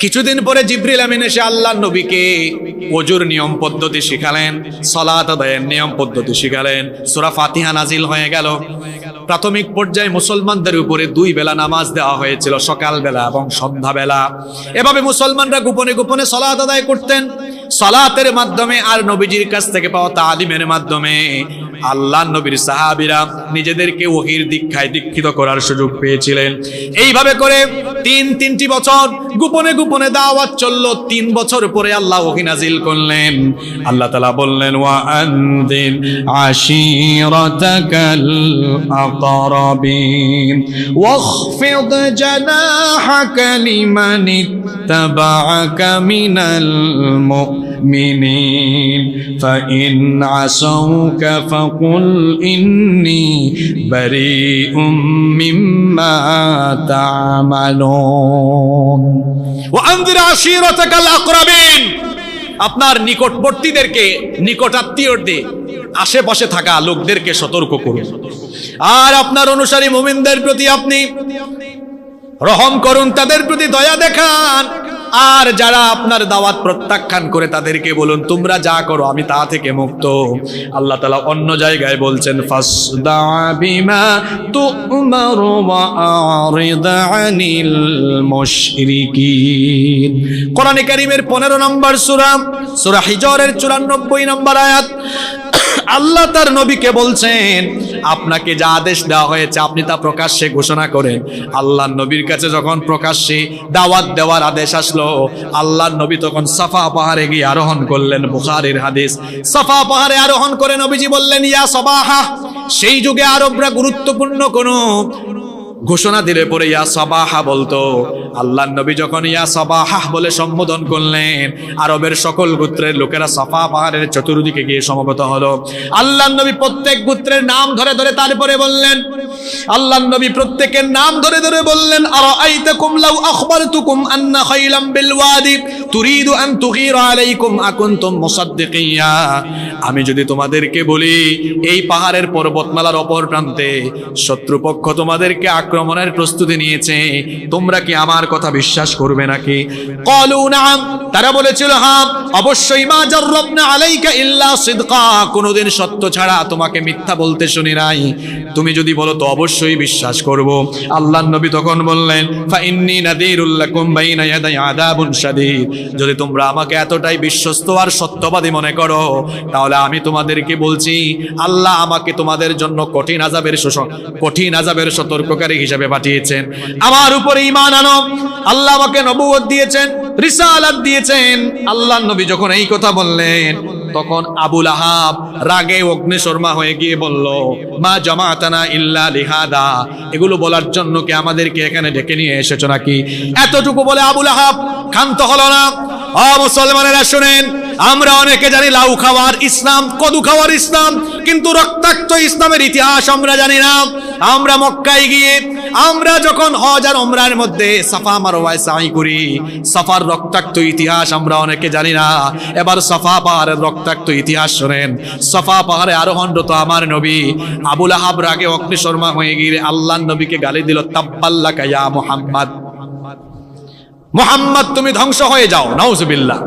কিছুদিন পরে জিবরিল আমিন এসে আল্লাহর নবীকে ওযুর নিয়ম পদ্ধতি শিখালেন, সালাত আদায়ের নিয়ম পদ্ধতি শিখালেন। সূরা ফাতিহা নাজিল হয়ে গেল। প্রাথমিক পর্যায়ে মুসলমানদের উপরে 2 বেলা নামাজ দেওয়া হয়েছিল, সকাল বেলা এবং সন্ধ্যা বেলা। এভাবে মুসলমানরা গোপনে গোপনে সালাত আদায় করতেন। সালাতের মাধ্যমে আর নবীজির কাছ থেকে পাওয়া তালিমের মাধ্যমে আল্লাহর নবীর সাহাবীরা নিজেদেরকে ওহীর দীক্ষায় দীক্ষিত করার সুযোগ পেয়েছিলেন। এইভাবে করে 3টি বছর গোপনে গোপনে দাওয়াত চলল। 3 বছর পরে আল্লাহ ওহী নাজিল করলেন। আল্লাহ তাআলা বললেন, ওয়া আনদির আশীরাতাকাল আকরাবিন ওয়াখফিদ জানাহাকা লিমান ইত্তাবাআকা মিনাল মুমিনিন ফাইন আসাউকা ফাকুল ইন্নী বারীউম মিম্মা তা'মালুন ওয়া আনদির আশীরাতাকাল আকরাবিন। আপনার নিকটবর্তীদেরকে, নিকটাত্মীয়দের, আশেপাশে থাকা লোকদেরকে সতর্ক করুন। আর আপনার অনুসারী মুমিনদের প্রতি আপনি রহম করুন, তাদের প্রতি দয়া দেখান। আর যারা আপনার দাওয়াত প্রত্যাখ্যান করে তাদেরকে বলুন, তোমরা যা করো আমি তা থেকে মুক্ত। আল্লাহ তাআলা অন্য জায়গায় বলছেন, ফাসদা বিমা তু'মারু ওয়া আরিদ আনিল মুশরিকিন। কোরআনে কারীমের 15 নম্বর সূরা, সূরা হিজরের 94 নম্বর আয়াত। আল্লাহ তার নবীকে বলছেন, আপনাকে যা আদেশ দেওয়া হয়েছে আপনি তা প্রকাশ্যে ঘোষণা করেন। আল্লাহর নবীর কাছে যখন প্রকাশ্যে দাওয়াত দেওয়ার আদেশ আসলো, আল্লাহর নবী তখন সাফা পাহাড়ে গিয়ে আরোহণ করলেন। বুখারীর হাদিস। সাফা পাহাড়ে আরোহণ করে নবীজি বললেন, ইয়া সাবাহা। সেই যুগে আরবরা গুরুত্বপূর্ণ কোনো ঘোষণা দিলে পরে ইয়া সাবাহা বলতো। আল্লাহর নবী যখন ইয়া সাবাহা বলে সম্বোধন করলেন, আরবের সকল গোত্রের লোকেরা সাফা পাহাড়ের চতুর্দিকে গিয়ে সমবেত হলো। আল্লাহর নবী প্রত্যেক গোত্রের নাম ধরে ধরে তারপরে বললেন, আল্লাহর নবী প্রত্যেকের নাম ধরে ধরে বললেন, আরাআইতাকুম লাউ আখবারতুকুম আন্না খাইলাম বিল ওয়াদি তুরিদু আন তুগীরা আলাইকুম আকুনতুম মুসাদ্দিকিয়া। আমি যদি তোমাদেরকে বলি এই পাহাড়ের পর্বতমালার অপর প্রান্তে শত্রুপক্ষ তোমাদেরকে আক্রমণের প্রস্তুতি নিয়েছে, তোমরা কি আমার কথা বিশ্বাস করবে নাকি? ক্বালু নাআম। তারা বলেছিল, হ্যাঁ অবশ্যই। মা জাররাবনা আলাইকা ইল্লা সিদকা। কোনদিন সত্য ছাড়া তোমাকে মিথ্যা বলতে শুনি নাই। তুমি যদি বলো তো অবশ্যই বিশ্বাস করব। আল্লাহর নবী তখন বললেন, ফা ইন্নী নাযীরুল লাকুম বাইনা ইয়াদাই আযাবুন শাদীদ। যদি তোমরা আমাকে এতটাই বিশ্বস্ত আর সত্যবাদী মনে করো, তাহলে আমি তোমাদেরকে বলছি, আল্লাহ আমাকে তোমাদের জন্য কঠিন আযাবের সতর্ককারী হিসেবে পাঠিয়েছেন। আমার উপরে ঈমান আনো। আল্লাহ আমাকে নবুয়ত দিয়েছেন, রিসালাত দিয়েছেন। আল্লাহর নবী যখন এই কথা বললেন, তখন আবু লাহাব রাগে অগ্নিশর্মা হয়ে গিয়ে বলল, মা জামাতানা ইল্লা লিহাদা। এগুলো বলার জন্য কি আমাদেরকে এখানে ডেকে নিয়ে এসেছো নাকি? এতটুকু বলে আবু লাহাব ক্ষান্ত হলো না। ও মুসলমানেরা শুনেন, আমরা অনেকে জানি লাউ খাওয়ার ইসলাম, কদু খাওয়ার ইসলাম, কিন্তু রক্তাক্ত ইসলামের ইতিহাস আমরা জানি না। আমরা মক্কায় গিয়ে আমরা যখন হজ আর উমরার মধ্যে সাফা মারওয়ায় সাই করি, সাফার রক্তাক্ত ইতিহাস আমরা অনেকে জানি না। এবার সাফা পাহাড়ের রক্তাক্ত ইতিহাস শোনেন। সাফা পাহাড়ে আরোহণরত আমার নবী আবু লাহাব রাগে অগ্নিশর্মা হয়ে গিয়ে আল্লাহর নবীকে গালি দিল, তাব্বাল্লাকা ইয়া মুহাম্মদ, মুহাম্মদ তুমি ধ্বংস হয়ে যাও, নাউজুবিল্লাহ।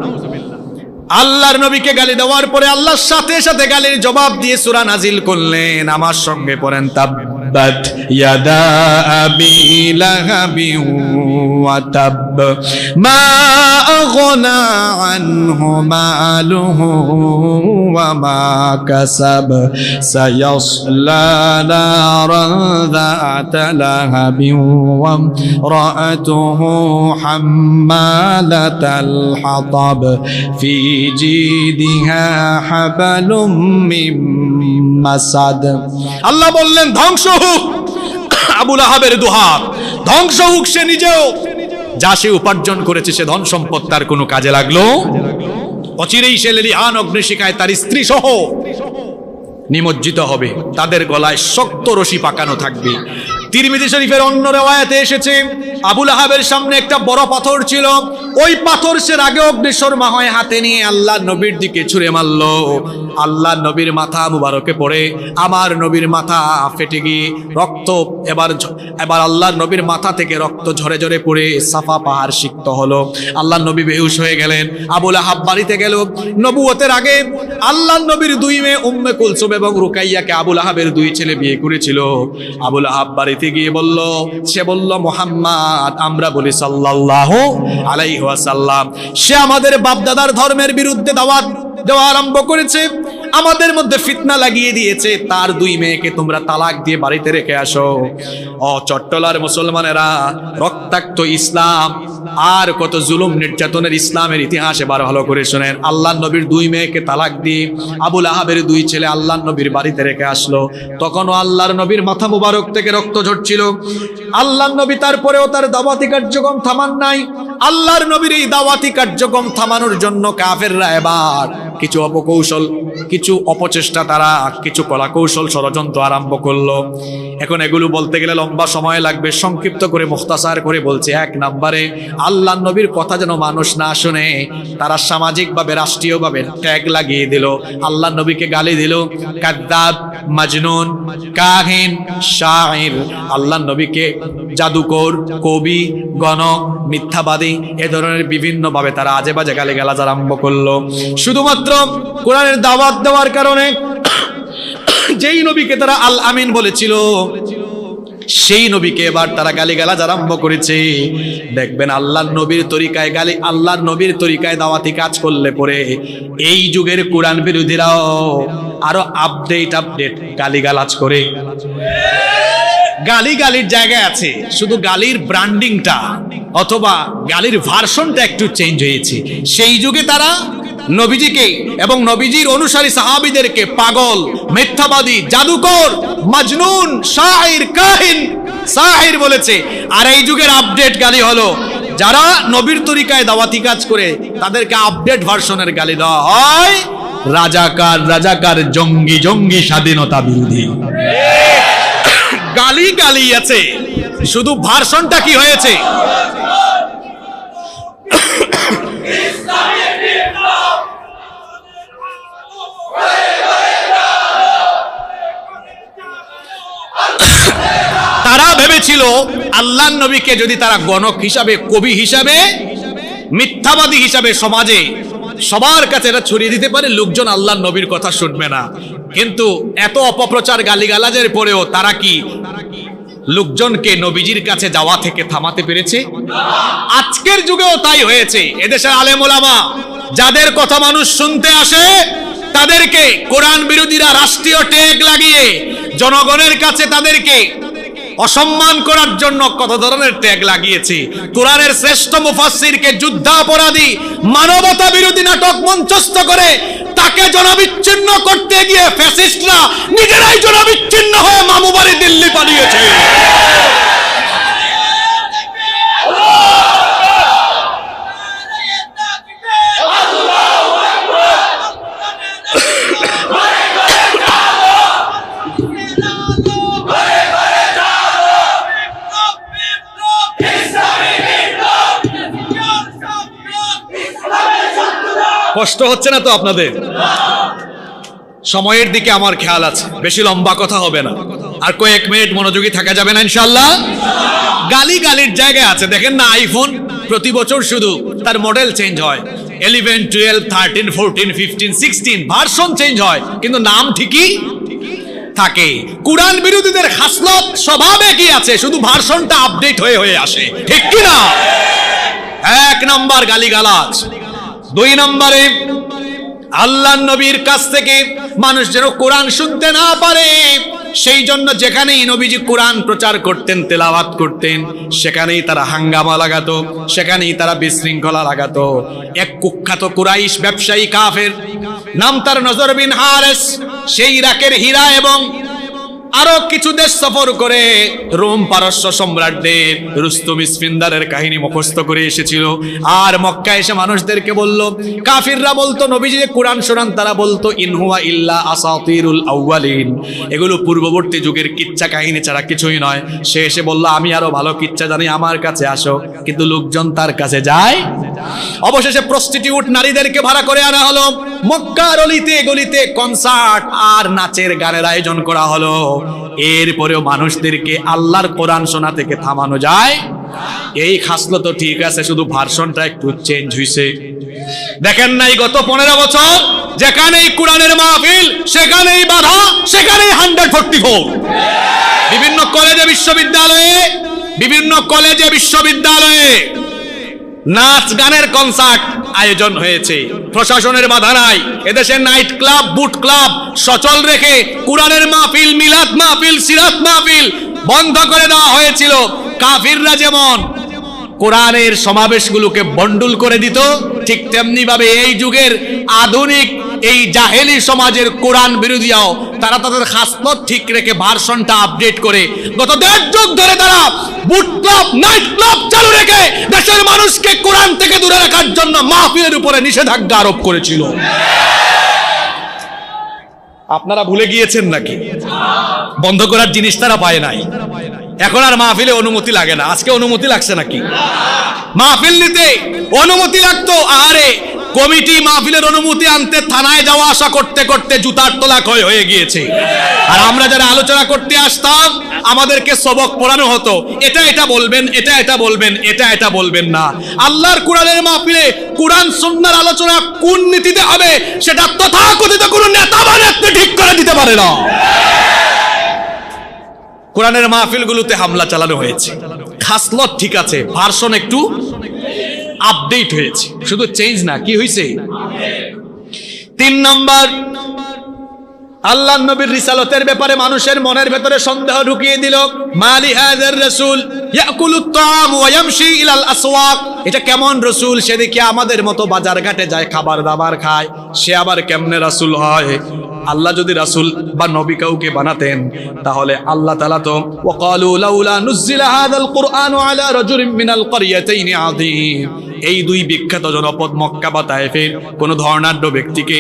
আল্লাহর নবীকে গালি দেওয়ার পরে আল্লাহর সাথে সাথে গালির জবাব দিয়ে সূরা নাজিল করলেন। আমার সঙ্গে পড়েন, তাব্বাত ইয়াদা আবি লাহাবি ওয়া তাব মা আগনা আনহু মালুহু ওয়া মা কাসাব সায়াসলা নারান যাতা লাহাবি ওয়া ইমরাআতুহু হাম্মালাতাল হাতাব ফি জিদিহা হাবলুম মিন মাসাদ। আল্লাহ বললেন ধ্বংস হোক আবু লাহাবের দুহাত, ধ্বংস হোক সে নিজেও। যা সে উপার্জন করেছে সে ধন সম্পদ তার কোনো কাজে লাগলো? অচিরেই সে লেলিহান অগ্নিশিখায় তার স্ত্রী সহ নিমজ্জিত হবে, তাদের গলায় শক্ত রশি পাকানো থাকবে। তিরমিজি শরীফের অন্য রিওয়ায়াতে এসেছে আবু লাহাবের সামনে একটা বড় পাথর ছিল, ওই পাথর সে রাগে অগ্নিশর্মা হয়ে হাতে নিয়ে আল্লাহর নবীর দিকে ছুঁড়ে মারলো। আল্লাহর নবীর মাথা মুবারকে পড়ে আমার নবীর মাথা ফেটে গিয়ে রক্ত এবার আল্লাহর নবীর মাথা থেকে রক্ত ঝরে ঝরে পড়ে সাফা পাহাড় সিক্ত হলো। আল্লাহর নবী বেহুশ হয়ে গেলেন। আবু লাহাব বাড়িতে গেল। নবুয়তের আগে আল্লাহর নবীর দুই মেয়ে উম্মে কুলসুম এবং রুকাইয়াকে আবু লাহাবের দুই ছেলে বিয়ে করেছিল। আবু লাহাব বাড়িতে গিয়ে সে বলল মুহাম্মদ, আমরা বলি সাল্লাল্লাহু আলাইহি ওয়াসাল্লাম, সে আমাদের বাপদাদার ধর্মের বিরুদ্ধে দাওয়াত দেওয়া আরম্ভ করেছে, আমাদের মধ্যে ফিতনা লাগিয়ে দিয়েছে, তার দুই মেয়েকে তোমরা তালাক দিয়ে বাড়িতে রেখে আসো। ও চট্টলার মুসলমানেরা, রক্তাক্ত ইসলাম আর কত জুলুম নির্যাতনের ইসলামের ইতিহাস এবার ভালো করে শোনেন। আল্লাহর নবীর দুই মেয়েকে তালাক দিয়ে আবু লাহাবের দুই ছেলে আল্লাহর নবীর বাড়িতে রেখে আসলো। তখনও আল্লাহর নবীর মাথা মুবারক থেকে রক্ত ঝরছিল। আল্লাহর নবী তারপরেও তার দাওয়াতি কার্যক্রম থামান নাই। আল্লাহর নবীর এই দাওয়াতি কার্যক্রম থামানোর জন্য কাফেররা এবার কিছু অপকৌশল, কিছু অপচেষ্টা, তারা কিছু কলা কৌশল ষড়যন্ত্র আরম্ভ করলো। এখন এগুলো বলতে গেলে লম্বা সময় লাগবে, সংক্ষিপ্ত করে মুখতাসার করে বলছে। এক নম্বরে আল্লাহর নবীর কথা যেন মানুষ না শুনে তারা সামাজিকভাবে রাষ্ট্রীয়ভাবে ট্যাগ লাগিয়ে দিল। আল্লাহর নবীকে গালি দিল কাযযাব, মাজনুন, কাহিন, শাইর। আল্লাহর নবীকে জাদুকর, কবি, গণক, মিথ্যাবাদী, এ ধরনের বিভিন্ন ভাবে তারা আজে বাজে গালিগালাজ আরম্ভ করলো। শুধুমাত্র কোরআনের দাওয়াত দেওয়ার কারণে যেই নবীকে তারা আল আমিন বলেছিল সেই নবীকে এবার তারা গালিগালাজ আরম্ভ করেছে। দেখবেন আল্লাহর নবীর তরিকায় আল্লাহর নবীর তরিকায় দাওয়াতি কাজ করলে পরে এই যুগের কোরআন বিরোধীরাও আরো আপডেট গালিগালাজ করে। গালির জায়গায় আছে, শুধু গালির ব্র্যান্ডিংটা অথবা গালির ভার্সনটা একটু চেঞ্জ হয়েছে। সেই যুগে তারা নবীজিকে এবং নবীজির অনুসারী সাহাবীদেরকে পাগল, মিথ্যাবাদী, জাদুকর, মাজনুন, শাইর, কাহিন, সাহির বলেছে। আর এই যুগের আপডেট গালি হলো যারা নবীর তরিকায় দাওয়াতি কাজ করে তাদেরকে আপডেট ভার্সনের গালি দেওয়া হয় রাজাকার, জঙ্গি, স্বাধীনতা বিরোধী। গালি আছে, শুধু ভার্সনটা কি হয়েছে? তারা ভেবেছিল আল্লাহর নবীকে যদি তারা গণক হিসাবে, কবি হিসাবে, মিথ্যাবাদী হিসাবে সমাজে সবার কাছে এটা ছড়িয়ে দিতে পারে, লোকজন আল্লাহর নবীর কথা শুনবে না। কিন্তু এত অপপ্রচার গালিগালাজের পরেও তারা কি লোকজনকে নবীজির কাছে যাওয়া থেকে থামাতে পেরেছে? আজকের যুগেও তাই হয়েছে। এদেশের আলেম ওলামা যাদের কথা মানুষ শুনতে আসে তাদেরকে কোরআন বিরোধীরা রাষ্ট্রীয় ট্যাগ লাগিয়ে জনগণের কাছে তাদেরকে অসম্মান করার জন্য কত ধরনের ট্যাগ লাগিয়েছে। কোরআনের শ্রেষ্ঠ মুফাসসিরকে যুদ্ধাপরাধী, মানবতা বিরোধী নাটক মঞ্চস্থ করে তাকে জনবিচ্ছিন্ন করতে গিয়ে ফ্যাসিস্টরা নিজেরাই জনবিচ্ছিন্ন হয়ে মামু বাড়ি দিল্লি পালিয়েছে। কষ্ট হচ্ছে না তো আপনাদের? সময়ের দিকে আমার খেয়াল আছে, বেশি লম্বা কথা হবে না, আর কয়েক মিনিট মনোযোগী থাকা যাবে না ইনশাআল্লাহ। গালি গালির জায়গায় আছে, দেখেন না আইফোন প্রতি বছর শুধু তার মডেল চেঞ্জ হয়, 11, 12, 13, 14, 15, 16 ভার্সন চেঞ্জ হয়, কিন্তু নাম ঠিকই থাকে। কুরআন বিরোধীদের খাসলত স্বভাবে কি আছে, শুধু ভার্সনটা আপডেট হয়ে হয়ে আসে, ঠিক কি না? এক নাম্বার গালিগালাজ। দুই নম্বরে আল্লাহর নবীর কাছ থেকে মানুষ যেন কোরআন শুনতে না পারে, সেই জন্য যেখানেই নবীজি কোরআন প্রচার করতেন, তেলাওয়াত করতেন, সেখানেই তারা হাঙ্গামা লাগাতো, সেখানেই তারা বিশৃঙ্খলা লাগাতো। এক কুখ্যাত কুরাইশ ব্যবসায়ী কাফের, নাম তার নজর বিন হারেস, সেই ইরাকের হীরা এবং আরো কিছু দেশ সফর করে রোম পারস্য সম্রাটদের রুস্তম ইসফিন্দারের কাহিনী মুখস্থ করে এসেছিল। আর মক্কা এসে মানুষদেরকে বলল, কাফিররা বলতো নবীজি যে কোরআন শোনান, তারা বলতো ইন হুয়া ইল্লা আসাতিরুল আউয়ালিন, এগুলো পূর্ববর্তী যুগের কিচ্ছা কাহিনী ছাড়া কিছুই নয়। সে এসে বলল, আমি আরো ভালো কিচ্ছা জানি, আমার কাছে আসো। কিন্তু লোকজন তার কাছে যায়। অবশেষে প্রস্টিটিউট নারীদেরকে ভাড়া করে আনা হলো, মক্কার অলিতে গলিতে কনসার্ট আর নাচের গানের আয়োজন করা হলো। এরপরেও মানুষদেরকে আল্লাহর কোরআন শোনা থেকে থামানো যায়? এই খাসলত তো ঠিক আছে, শুধু ভার্সনটা একটু চেঞ্জ হইছে। দেখেন নাই গত 15 বছর যেখানেই কোরআনের মাহফিল, সেখানেই বাধা, সেখানেই 144। বিভিন্ন কলেজে বিশ্ববিদ্যালয়ে নাচ গানের কনসার্ট আয়োজন হয়েছে, প্রশাসনের বাধা নাই। এদেশে নাইট ক্লাব, বুট ক্লাব সচল রেখে কোরআনের মাহফিল, মিলাদ মাহফিল, সিরাত মাহফিল বন্ধ করে দেওয়া হয়েছিল। কাফিররা যেমন কোরআনের সমাবেশগুলোকে বন্ডুল করে দিত, ঠিক তেমনি ভাবে এই যুগের আধুনিক এই জাহেলি সমাজের কোরআন বিরোধীরাও তারা তাদের খাসলত ঠিক রেখে ভার্সনটা আপডেট করে গত 1.5 যুগ ধরে তারা বুট ক্লাব, নাইট ক্লাব চালু রেখে দেশের মানুষকে কোরআন থেকে দূরে রাখার জন্য মাহফিলের উপরে নিষেধাজ্ঞা আরোপ করেছিল। আপনারা ভুলে গিয়েছেন নাকি? বন্ধ করার জিনিস তারা পায় নাই। এখন আর মাহফিলে অনুমতি লাগে না। আজকে অনুমতি লাগছে নাকি? মাহফিল নিতে অনুমতি লাগতো, আরে কমিটি মাহফিলের অনুমতি আনতে থানায় যাওয়া আসা করতে করতে জুতার তলা ক্ষয় হয়ে গিয়েছে। আর আমরা যারা আলোচনা করতে আসতাম, আমাদেরকে সবক পড়ানো হতো, এটা বলবেন, এটা বলবেন, এটা বলবেন না। আল্লাহর কোরআনের মাহফিলে কোরআন সুন্নাহর আলোচনা কোন নীতিতে হবে, সেটা তথাকথিত কোন নেতা বা নেত্রী ঠিক করে দিতে পারে না। কোরআনের মাহফিলগুলোতে হামলা চালানো হয়েছে। খাসলত ঠিক আছে, ভার্সন একটু আপডেট হয়েছে, শুধু চেঞ্জ না, কি হয়েছে? 3 নম্বর, আল্লাহর নবীর রিসালতের ব্যাপারে মানুষের মনের ভেতরে সন্দেহ ঢুকিয়ে দিল। মালি হাযার রাসূল ইয়াকুলুত তাআম ওয়া ইয়ামশি ইলাল আসওয়াক, এটা কেমন রাসূল? সে দেখি আমাদের মতো বাজার ঘাটে যায়, খাবার দাবার খায়, সে আবার কেমনে রাসূল হয়? আল্লাহ যদি রাসূল বা নবী কাউকে বানাতেন, তাহলে আল্লাহ তাআলা তো ওয়াকালু লাউলা নুজিলা হাযাল কুরআনু আলা রাজুলিন মিনাল ক্বরিয়াতাইনি আযীম, এই দুই বিখ্যাত জনপদ মক্কা বা তায়েফের কোন ধর্ণাঢ্য ব্যক্তিকে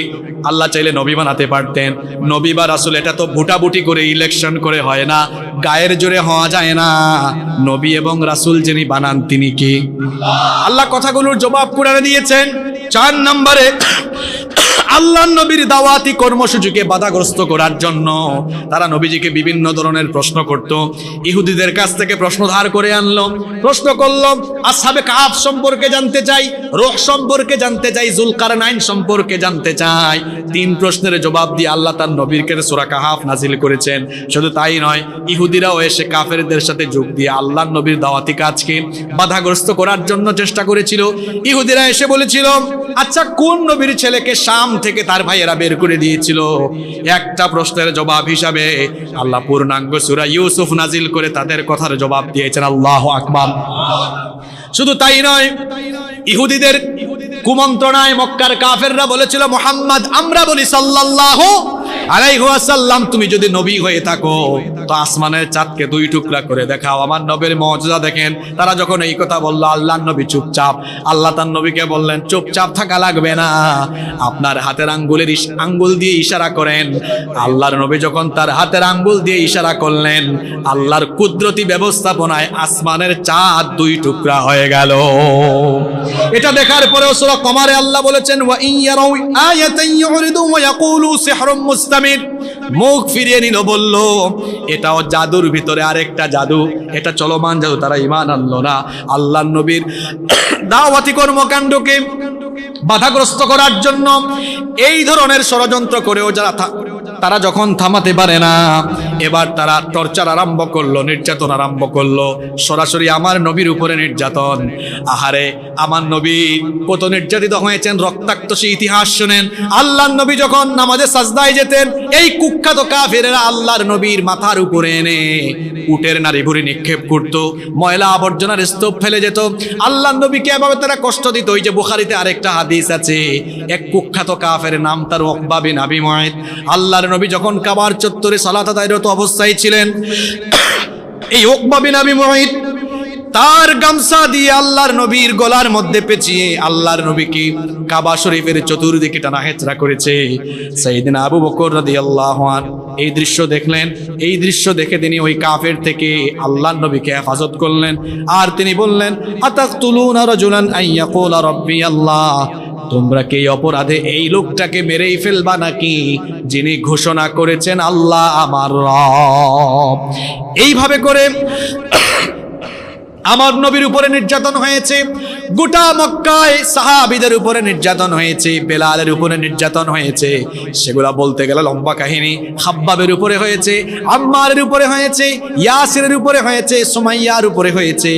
আল্লাহ চাইলে নবী বানাতে পারতেন। নবী বা রাসূল এটা তো ভোটাভুটি করে ইলেকশন করে হয় না, গায়ের জোরে হওয়া যায় না। নবী এবং রাসূল যিনি বানান তিনি কি? আল্লাহ কথাগুলোর জবাব কোরআনে দিয়েছেন। 4 নম্বরে, আল্লাহর নবীর দাওয়াতি কর্মসূচিকে বাধাগ্রস্ত করার জন্য তারা নবীজিকে বিভিন্ন ধরনের প্রশ্ন করত। ইহুদিদের কাছ থেকে প্রশ্ন ধার করে আনলো, প্রশ্ন করলো আসহাবে কাহফ সম্পর্কে জানতে চাই, রূহ সম্পর্কে জানতে চাই, যুলকারনাইন সম্পর্কে জানতে চাই। 3 প্রশ্নের জবাব দিয়ে আল্লাহ তার নবীকে সূরা কাহফ নাজিল করেছেন। শুধু তাই নয়, ইহুদিরাও এসে কাফেরদের সাথে যোগ দিয়ে আল্লাহর নবীর দাওয়াতি কাজকে বাধাগ্রস্ত করার জন্য চেষ্টা করেছিল। ইহুদিরা এসে বলেছিল, আচ্ছা কোন নবীর ছেলেকে শাম থেকে তার ভাইয়েরা বের করে দিয়েছিল? একটা প্রশ্নের জবাব হিসাবে আল্লাহ পূর্ণাঙ্গ সূরা ইউসুফ নাজিল করে তাদের কথার জবাব দিয়েছেন। আল্লাহু আকবার। শুধু তাই নয়, ইহুদিদের কুমন্ত্রণায় মক্কার কাফেররা বলেছিল, মুহাম্মদ, আমরা বলি সাল্লাল্লাহু আলাইহি ওয়াসাল্লাম, তুমি যদি নবী হয়ে থাকো তো আসমানের চাঁদকে দুই টুকরা করে দেখাও, আমার নবীর মুজিজা দেখেন। তারা যখন এই কথা বলল, আল্লাহর নবী চুপচাপ। আল্লাহ তার নবীকে বললেন, চুপচাপ থাকা লাগবে না, আপনার হাতের আঙ্গুল দিয়ে ইশারা করেন। আল্লাহর নবী যখন তার হাতের আঙ্গুল দিয়ে ইশারা করলেন, আল্লাহর কুদরতি ব্যবস্থাপনায় আসমানের চাঁদ দুই টুকরা হয়ে গেল। এটা দেখার পরেও সূরা কমারে আল্লাহ বলেছেন, ওয়া ইন ইয়ারাউ আয়াতান ইউরিদু ওয়া ইয়াকুলু সিহরুম মুস্তামির। মুখ ফিরিয়ে নিল, বলল এটাও জাদুর ভিতরে আরেকটা জাদু, এটা চলমান জাদু। তারা ঈমান আনলো না। আল্লাহর নবীর দাওয়াতি কর্মকাণ্ডকে বাধাগ্রস্ত করার জন্য এই ধরনের ষড়যন্ত্র করেও তারা যখন থামাতে পারে না, এবার তারা টর্চার আরম্ভ করলো, নির্যাতন আরম্ভ করলো, সরাসরি আমার নবীর উপরে নির্যাতন। আহারে, আমার নবী কত নির্যাতিত হয়েছেন, রক্তাক্ত সেই ইতিহাস শুনেন। আল্লাহর নবী যখন নামাজে সাজদায় যেতেন, এই কুখ্যাত কাফেরেরা আল্লাহর নবীর মাথার উপরে এনে উটের নাড়ি ভুড়ি নিক্ষেপ করতো, ময়লা আবর্জনার স্তূপ ফেলে যেত। আল্লাহর নবীকে এভাবে তারা কষ্ট দিত। ওই যে বুখারীতে আরেকটা হাদিস আছে, এক কুখ্যাত কাফের নাম তার উকবা বিন আবি মুআইত। আল্লাহর নবী যখন কাবার চত্বরে সালাত আদায়রত অবস্থায় ছিলেন, এই উকবা বিন আবি মুআইত তার গামছা দিয়ে আল্লাহর নবীর গলার মধ্যে পেঁচিয়ে আল্লাহর নবীকে কাবা শরীফের চতুর্দিকে টানা হেচড়া করেছে। সাইয়েদনা আবু বকর রাদিয়াল্লাহু আনহু এই দৃশ্য দেখলেন। এই দৃশ্য দেখে তিনি ওই কাফের থেকে আল্লাহর নবীকে হেফাজত করলেন। আর তিনি বললেন, আতাকতুলুনা রাজুলান আইয়াকুলা রাব্বি আল্লাহ, তোমরা কি অপরাধে এই লোকটাকে মেরেই ফেলবা নাকি, যিনি ঘোষণা করেছেন আল্লাহ আমার রব। এইভাবে করে আমার নবীর উপরে নির্যাতন হয়েছে, গোটা মক্কায় সাহাবীদের উপরে নির্যাতন হয়েছে, বেলালের উপরে নির্যাতন হয়েছে। সেগুলা বলতে গেলে লম্বা কাহিনী। খাব্বাবের উপরে হয়েছে, আম্মারের উপরে হয়েছে, ইয়াসিরের উপরে হয়েছে, সুমাইয়ার উপরে হয়েছে।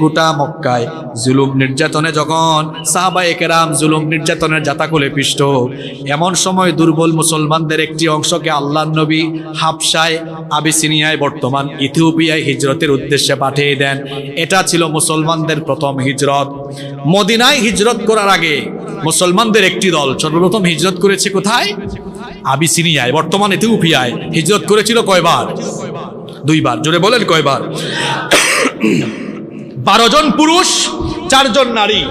গোটা মক্কায় জুলুম নির্যাতনে যখন সাহাবায়ে কেরাম জুলুম নির্যাতনের জাতাকুলে পিষ্ট, এমন সময় দুর্বল মুসলমানদের একটি অংশকে আল্লাহর নবী হাবশায়, আবিসিনিয়ায়, বর্তমান ইথিওপিয়ায় হিজরতের উদ্দেশ্যে পাঠিয়ে দেন। এটা ছিল মুসলমানদের প্রথম হিজরত। মদিনায় হিজরত করার আগে মুসলমানদের একটি দল সর্বপ্রথম হিজরত করেছে কোথায়? আবিসিনিয়ায়, বর্তমান ইথিওপিয়ায়। হিজরত করেছিল কয়বার? 2 বার। জোরে বলেন কয়বার? 12 জন পুরুষ, 4 জন নারী।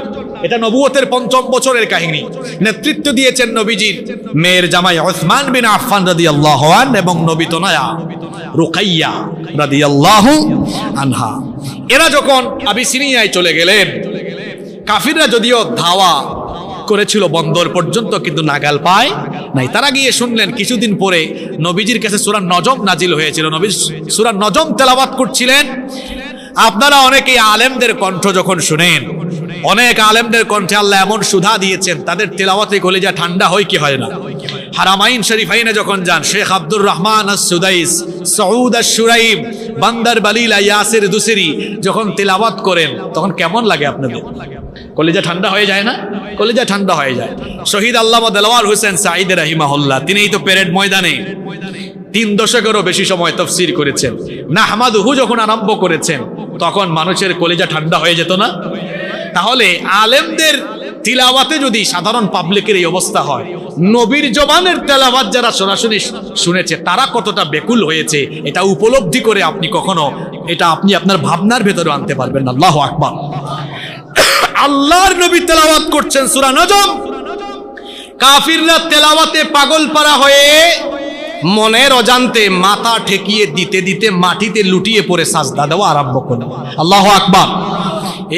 এটা নবুয়তের 5ম বছরের কাহিনী। নেতৃত্ব দিয়েছেন নবীজির মেয়ের জামাই উসমান বিন আফফান রাদিয়াল্লাহু আনহু এবং নবী তনয়া রুকাইয়া রাদিয়াল্লাহু আনহা। এরা যখন আবিসিনিয়ায় চলে গেলেন, কাফিররা যদিও ধাওয়া করেছিল বন্দর পর্যন্ত, কিন্তু নাগাল পায় নাই। তারা গিয়ে শুনলেন কিছুদিন পরে নবীজির কাছে সূরা নজম নাজিল হয়েছিল। নবী সূরা নজম তেলাওয়াত করছিলেন। আপনারা অনেকেই আলেমদের কণ্ঠ যখন শুনেন, অনেক আলেমদের কণ্ঠে আল্লাহ এমন সুধা দিয়েছেন, তাদের তেলাওয়াতে কলিজা ঠান্ডা হয় কি হয় না? হারামাইন শরীফাইনে যখন যান, শেখ আব্দুর রহমান আস-সুদাইস, সউদ আশ-শুরাইব, বান্দার বালিলা, ইয়াসির দুসরি যখন তেলাওয়াত করেন, তখন কেমন লাগে আপনাদের? কলিজা ঠান্ডা হয়ে যায় না? কলিজা ঠান্ডা হয়ে যায়। শহীদ আল্লামা দেলাওয়ার হোসেন সাঈদ রাহিমাহুল্লাহ, তিনিই তো প্যারেড ময়দানে 3 দশকেরও বেশি সময় তাফসীর করেছেন। নাহমাদুহু যখন আরম্ভ করেছেন, তখন মানুষের কলিজা ঠান্ডা হয়ে যেত না? তাহলে আলেমদের তিলাওয়াতে যদি সাধারণ পাবলিকের এই অবস্থা হয়, নবীর জবানের তেলাওয়াত যারা সরাসরি শুনেছে তারা কতটা বেকুল হয়েছে, এটা উপলব্ধি করে আপনি কখনো এটা আপনি আপনার ভাবনার ভেতরে আনতে পারবেন না। আল্লাহু আকবার। আল্লাহর নবী তেলাওয়াত করছেন সূরা নজম। কাফিররা তেলাওয়াতে পাগল পারা হয়ে মনের অজান্তে মাথা ঠেকিয়ে দিতে দিতে মাটিতে লুটিয়ে পড়ে সাজদা দেওয়া আরম্ভ করল। আল্লাহু আকবার।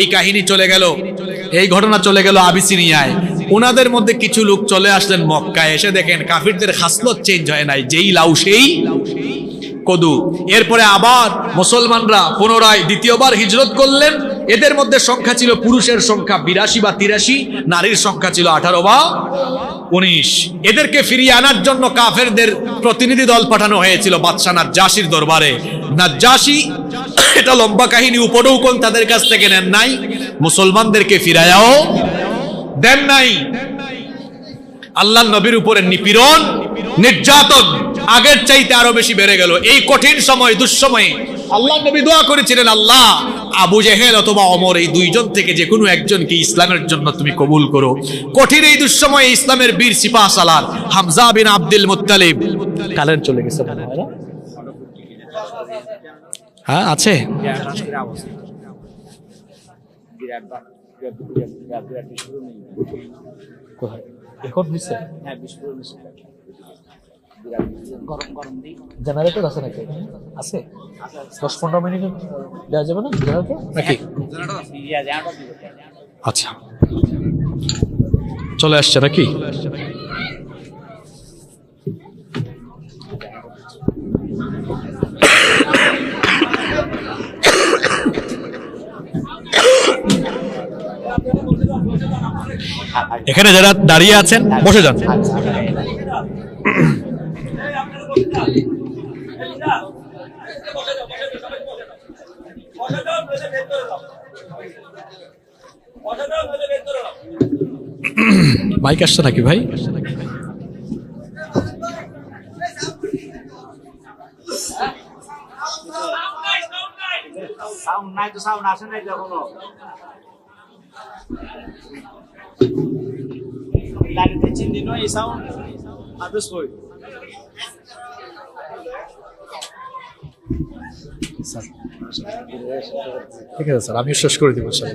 এই কাহিনী চলে গেল, এই ঘটনা চলে গেল আবিসিনিয়ায়। ওনাদের মধ্যে কিছু লোক চলে আসলেন মক্কায়। এসে দেখেন কাফিরদের খাসলত চেঞ্জ হয় নাই, যেই লাউ সেই কদু। এরপরে আবার মুসলমানরা পুনরায় দ্বিতীয়বার হিজরত করলেন। এদের মধ্যে সংখ্যা ছিল, পুরুষের সংখ্যা 82 বা 83, নারীর সংখ্যা ছিল 18 বা 19। এদেরকে ফিরিয়ে আনার জন্য কাফেরদের প্রতিনিধি দল পাঠানো হয়েছিল বাদশা নাজ্জাশীর দরবারে। নাজ্জাশী, এটা লম্বা কাহিনী, উপঢৌকন তাদের কাছ থেকে নেন নাই, মুসলমানদেরকে ফিরায়াও দেন নাই। আল্লাহর নবীর উপরে নিপীড়ন, নির্যাতন আগের চাইতে আরো বেশি বেড়ে গেল। এই কঠিন সময়, দুঃসময়ে আল্লাহর নবী দোয়া করেছিলেন, আল্লাহ আবু জেহেল অথবা ওমর, এই 2 জন থেকে যে কোনো একজনকে ইসলামের জন্য তুমি কবুল করো। কঠিন এই দুঃসময়ে ইসলামের বীর সিপাহ সালার হামজা বিন আব্দুল মুত্তালিব, কালের চলে গেছে মনে হয় না? হ্যাঁ আছে। এখন হয়েছে জেনারেটর আছে নাকি? আছে 10-15 মিনিট দেওয়া যাবে না জেনারেটর নাকি? আচ্ছা চলে আসছে নাকি? এখানে যারা দাঁড়িয়ে আছেন বসে যান। মাইক আসছে নাকি ভাই? সাউন্ড নাই তো, সাউন্ড আসে নাই এখনো। লাইটে চিন্তি নয় এই সাউন্ড আদর্শ কই ঠিক আছে স্যার, আমি শেষ করে দিব স্যার।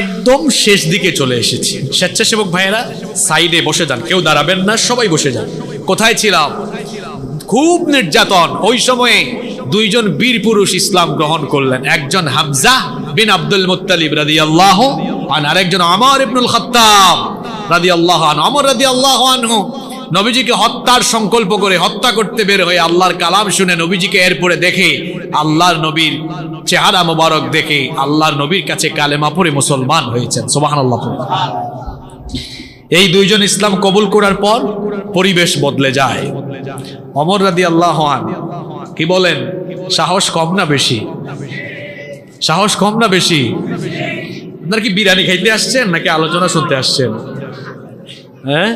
একদম শেষ দিকে চলে এসেছি। স্বেচ্ছাসেবক ভাইয়েরা সাইডে বসে যান, কেউ দাঁড়াবেন না, সবাই বসে যান। কোথায় ছিলাম? খুব নির্যাতন। ওই সময়ে দুইজন বীর পুরুষ ইসলাম গ্রহণ করলেন, একজন হামজা বিন আব্দুল মুত্তালিব রাদিয়াল্লাহু আনহু, আরেকজন ওমর ইবনুল খাত্তাব রাদিয়াল্লাহু আনহু। ওমর রাদিয়াল্লাহু আনহু নবীজিকে হত্যার সংকল্প করে হত্যা করতে বের হয়ে আল্লাহর কালাম শুনে নবীজিকে এরপরে দেখে, আল্লাহর নবীর চেহারা মোবারক দেখে আল্লাহর নবীর কাছে কালেমা পড়ে মুসলমান হয়েছেন। সুবহানাল্লাহ। এই দুইজন ইসলাম কবুল করার পর পরিবেশ বদলে যায়। ওমর রাদিয়াল্লাহু আনহু কি বলেন? সাহস কম না বেশি? সাহস কম না বেশি? আপনারা কি বিরিয়ানি খাইতে আসছেন নাকি আলোচনা শুনতে আসছেন? হ্যাঁ,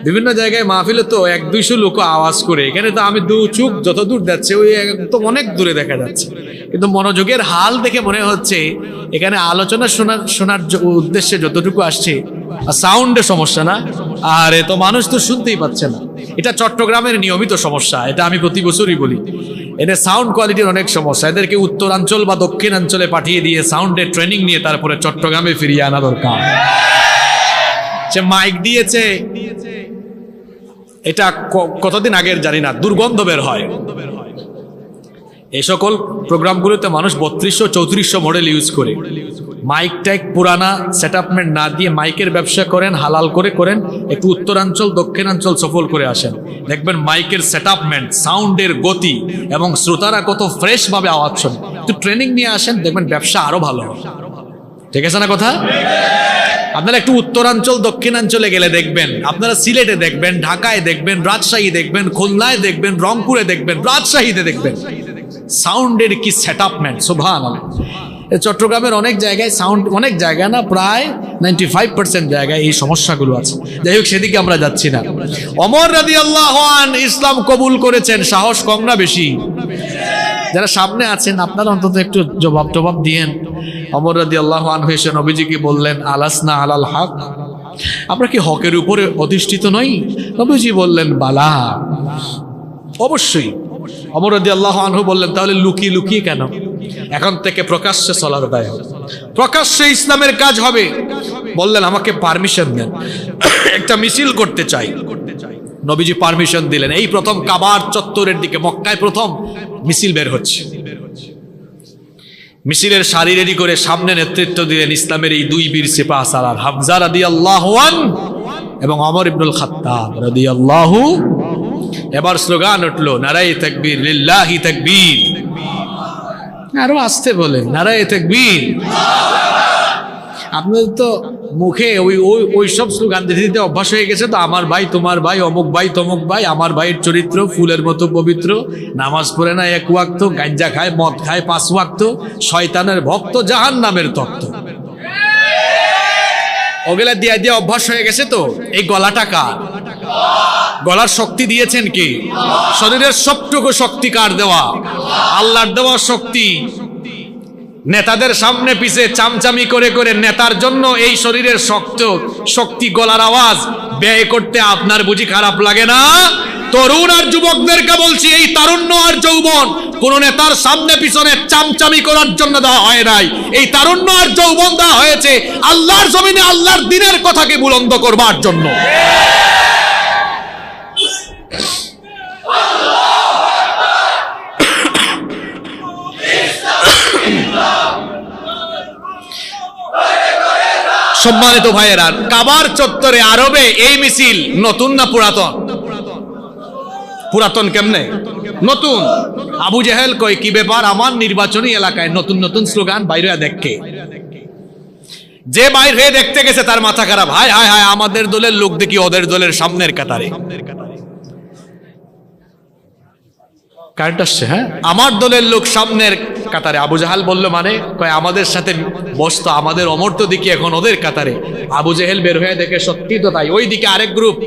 বিভিন্ন জায়গায় মাহফিলে তো 100-200 লোক আওয়াজ করে, এখানে তো আমি দু চুপ যত দূর যাচ্ছে ওই একদম অনেক দূরে দেখা যাচ্ছে, কিন্তু মনোযোগের হাল দেখে মনে হচ্ছে এখানে আলোচনা শোনার উদ্দেশ্যে যতটুকু আসছে, সাউন্ডের সমস্যা না, আর এত মানুষ তো শুনতেই পাচ্ছে না। এটা চট্টগ্রামের নিয়মিত সমস্যা, এটা আমি প্রতি বছরই বলি। এদের সাউন্ড কোয়ালিটির অনেক সমস্যা, এদেরকে উত্তরাঞ্চল বা দক্ষিণাঞ্চলে পাঠিয়ে দিয়ে সাউন্ডের ট্রেনিং নিয়ে তারপরে চট্টগ্রামে ফিরিয়ে আনা দরকার। সে মাইক দিয়েছে, এটা কতদিন আগের জানি না, দুর্গন্ধ বের হয়। এই সকল প্রোগ্রামগুলোতে মানুষ 3200-3400 মডেল ইউজ করে, মাইক টাইক পুরানা সেটআপমেন্ট না দিয়ে মাইকের ব্যবসা করেন, হালাল করে করেন। একটু উত্তরাঞ্চল দক্ষিণাঞ্চল সফর করে আসেন, দেখবেন মাইকের সেটআপমেন্ট, সাউন্ডের গতি এবং শ্রোতারা কত ফ্রেশ ভাবে আওয়াজ শোনে। একটু ট্রেনিং নিয়ে আসেন, দেখবেন ব্যবসা আরো ভালো হবে। ঠিক আছে না কথা? আপনারা একটু উত্তরাঞ্চল দক্ষিণাঞ্চলে গেলে দেখবেন, আপনারা সিলেটে দেখবেন, ঢাকায় দেখবেন, রাজশাহী দেখবেন, খুলনায় দেখবেন, রংপুরে দেখবেন, রাজশাহীতে দেখবেন সাউন্ডের কি সেটআপমেন্ট। সুবহানাল্লাহ। চট্টগ্রামের অনেক জায়গায় সাউন্ড, অনেক জায়গায় না, প্রায় 95% জায়গায় এই সমস্যাগুলো আছে। যাই হোক, সেদিকে আমরা যাচ্ছি না। ওমর রাদিয়াল্লাহু আনহু ইসলাম কবুল করেছেন, সাহস কম না বেশি? যারা সামনে আছেন আপনারা অন্তত একটু জবাব দিয়েন। ওমর রাদিয়াল্লাহু আনহু এসে নবীজিকে বললেন, আলাসনা আলাল হক, আমরা কি হকের উপরে অধিষ্ঠিত নই? নবীজি বললেন, বালা, অবশ্যই। ওমর রাদিয়াল্লাহু আনহু বললেন, তাহলে লুকিয়ে লুকিয়ে কেন? এখন থেকে প্রকাশ্যে চলার দায় হবে, প্রকাশ্যে ইসলামের কাজ হবে। বললেন, আমাকে পারমিশন দেন, একটা মিছিল করতে চাই। নবীজি পারমিশন দিলেন। এই প্রথম কাবার চত্বরের দিকে, মক্কায় প্রথম মিছিল বের হচ্ছে। মিছিলের সারি রেডি করে সামনে নেতৃত্ব দিলেন ইসলামের এই দুই বীর সিপাহ সালার, হামজা রাদিয়াল্লাহু আনহু এবং ওমর ইবনুল খাত্তাব রাদিয়াল্লাহু। এবার স্লোগান উঠলো, নারায়ে তাকবীর, লিল্লাহি তাকবীর। আরো আসতে বলেন, নারায়ে তাকবীর। আপনাদের তো মুখে ওই সব স্লোগান দিতে দিতে অভ্যাস হয়ে গেছে তো, আমার ভাই তোমার ভাই, অমুক ভাই তমুক ভাই, আমার ভাইয়ের চরিত্র ফুলের মতো পবিত্র, নামাজ পড়ে না 1 ওয়াক্ত, গাঁজা খায়, মদ খায় 5 ওয়াক্ত, শয়তানের ভক্ত, জাহান্নামের তত্ত্ব। ওগুলা দিয়া দিয়া অভ্যাস হয়ে গেছে তো। এই গলাটা কার? গলার শক্তি দিয়েছেন কি? শরীরের সবটুকু শক্তি কার দেওয়া? আল্লাহর দেওয়া শক্তি। নেতাদের সামনে পিছে চামচামি করে করে নেতার জন্য এই শরীরের শক্তি গলার আওয়াজ ব্যয় করতে আপনার বুঝি খারাপ লাগে না? তরুণ আর যুবকদেরকে বলছি, এই তারুণ্য আর যৌবন কোন নেতার সামনে পিছনে চামচামি করার জন্য দেওয়া হয় নাই। এই তারুণ্য আর যৌবন দেওয়া হয়েছে আল্লাহর জমিনে আল্লাহর দ্বীনের কথাকে বুলন্দ করবার জন্য। সম্মানিত ভাইয়েরা, কাবার চত্বরে আরবে এই মিছিল নতুন না পুরাতন? পুরাতন কেমনে? নতুন। আবু জেহেল কয়, কি ব্যাপার, আমার নির্বাচনী এলাকায় নতুন নতুন স্লোগান বাইরে দেখে। যে বাইর হয়ে দেখতে গেছে তার মাথা খারাপ। হায় হায় হায়, আমাদের দলের লোক দেখি ওদের দলের সামনের কাতারে। কারেন্ট আসছে? হ্যাঁ, আমার দলের লোক সামনের কাতারে। আবু জাহাল বলল, মানে? কয়, আমাদের সাথে বসতো, আমাদের অমর তো দিকে এখন ওদের কাতারে। আবু জেহেল বের হয়ে দেখে সত্যি তো তাই। ওই দিকে আরেক গ্রুপ